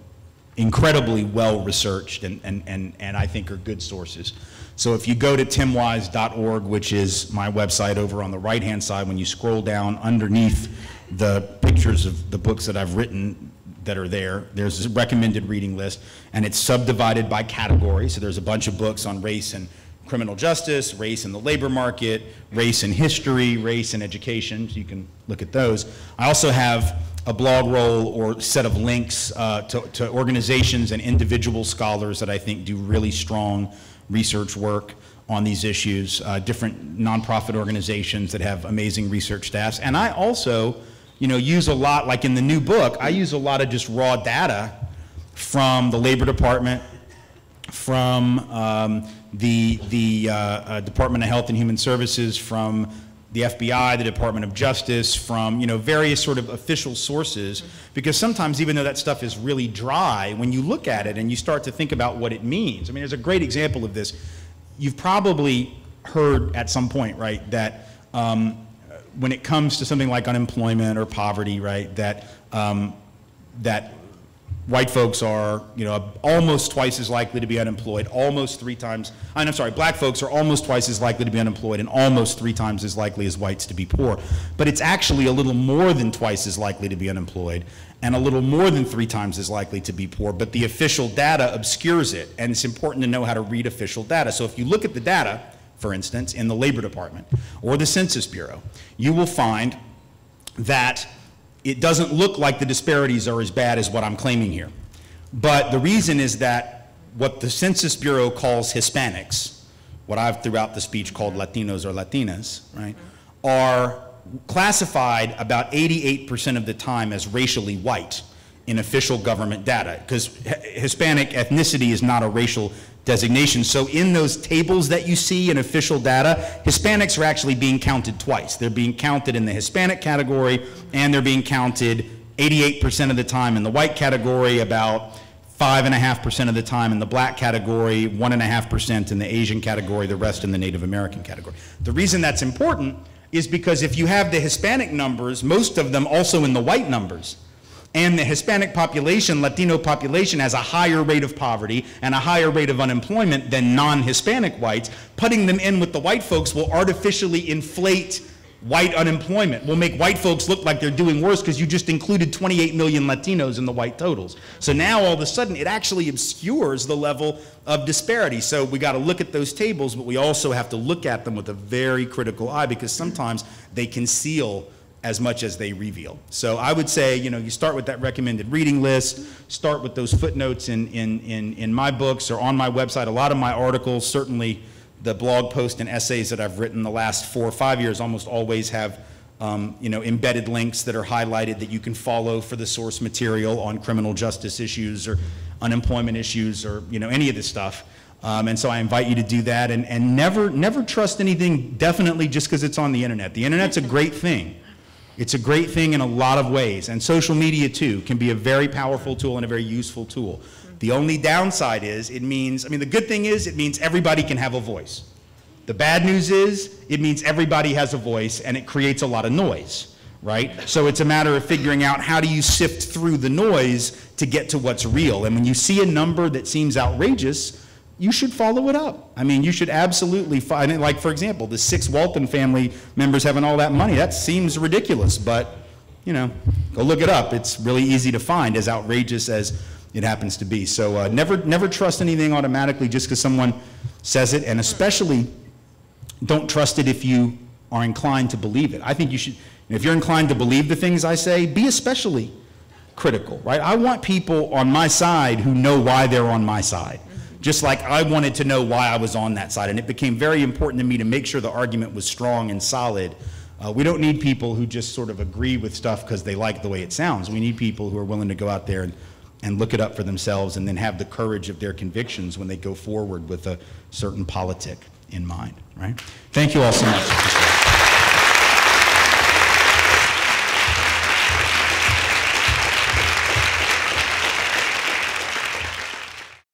incredibly well researched and I think are good sources. So if you go to timwise.org, which is my website, over on the right-hand side, when you scroll down underneath the pictures of the books that I've written that are there, there's a recommended reading list, and it's subdivided by category. So there's a bunch of books on race and criminal justice, race in the labor market, race in history, race in education, so you can look at those. I also have a blog roll or set of links to organizations and individual scholars that I think do really strong research work on these issues, different nonprofit organizations that have amazing research staffs. And I also, you know, use a lot, like in the new book, I use a lot of just raw data from the Labor Department, from the Department of Health and Human Services, from the FBI, the Department of Justice, from, you know, various sort of official sources, because sometimes even though that stuff is really dry, when you look at it and you start to think about what it means, I mean, there's a great example of this. You've probably heard at some point, right, that when it comes to something like unemployment or poverty, right, that that white folks are, you know, almost twice as likely to be unemployed, almost 3 times, I'm sorry, black folks are almost twice as likely to be unemployed and almost 3 times as likely as whites to be poor. But it's actually a little more than twice as likely to be unemployed and a little more than 3 times as likely to be poor, but the official data obscures it, and it's important to know how to read official data. So if you look at the data, for instance, in the Labor Department or the Census Bureau, you will find that it doesn't look like the disparities are as bad as what I'm claiming here. But the reason is that what the Census Bureau calls Hispanics, what I've throughout the speech called Latinos or Latinas, right, are classified about 88% of the time as racially white in official government data, because Hispanic ethnicity is not a racial designation. So in those tables that you see in official data, Hispanics are actually being counted twice. They're being counted in the Hispanic category, and they're being counted 88% of the time in the white category, about 5.5% of the time in the black category, 1.5% in the Asian category, the rest in the Native American category. The reason that's important is because if you have the Hispanic numbers, most of them also in the white numbers, and the Hispanic population, Latino population, has a higher rate of poverty and a higher rate of unemployment than non-Hispanic whites, putting them in with the white folks will artificially inflate white unemployment, will make white folks look like they're doing worse because you just included 28 million Latinos in the white totals. So now all of a sudden it actually obscures the level of disparity. So we got to look at those tables, but we also have to look at them with a very critical eye, because sometimes they conceal as much as they reveal. So I would say, you know, you start with that recommended reading list, start with those footnotes in my books or on my website. A lot of my articles, certainly the blog posts and essays that I've written the last 4 or 5 years, almost always have you know, embedded links that are highlighted that you can follow for the source material on criminal justice issues or unemployment issues or, you know, any of this stuff. And so I invite you to do that, and never trust anything definitely just because it's on the internet. The internet's a great thing. It's a great thing in a lot of ways, and social media too can be a very powerful tool and a very useful tool. The only downside is it means, I mean, the good thing is it means everybody can have a voice. The bad news is it means everybody has a voice, and it creates a lot of noise, right? So it's a matter of figuring out how do you sift through the noise to get to what's real. And when you see a number that seems outrageous, you should follow it up. I mean, you should absolutely find it. Like, for example, the 6 Walton family members having all that money, that seems ridiculous, but, you know, go look it up. It's really easy to find, as outrageous as it happens to be. So never trust anything automatically just because someone says it, and especially don't trust it if you are inclined to believe it. I think you should, if you're inclined to believe the things I say, be especially critical, right? I want people on my side who know why they're on my side. Just like I wanted to know why I was on that side, and it became very important to me to make sure the argument was strong and solid. We don't need people who just sort of agree with stuff because they like the way it sounds. We need people who are willing to go out there and look it up for themselves, and then have the courage of their convictions when they go forward with a certain politic in mind, right? Thank you all so much.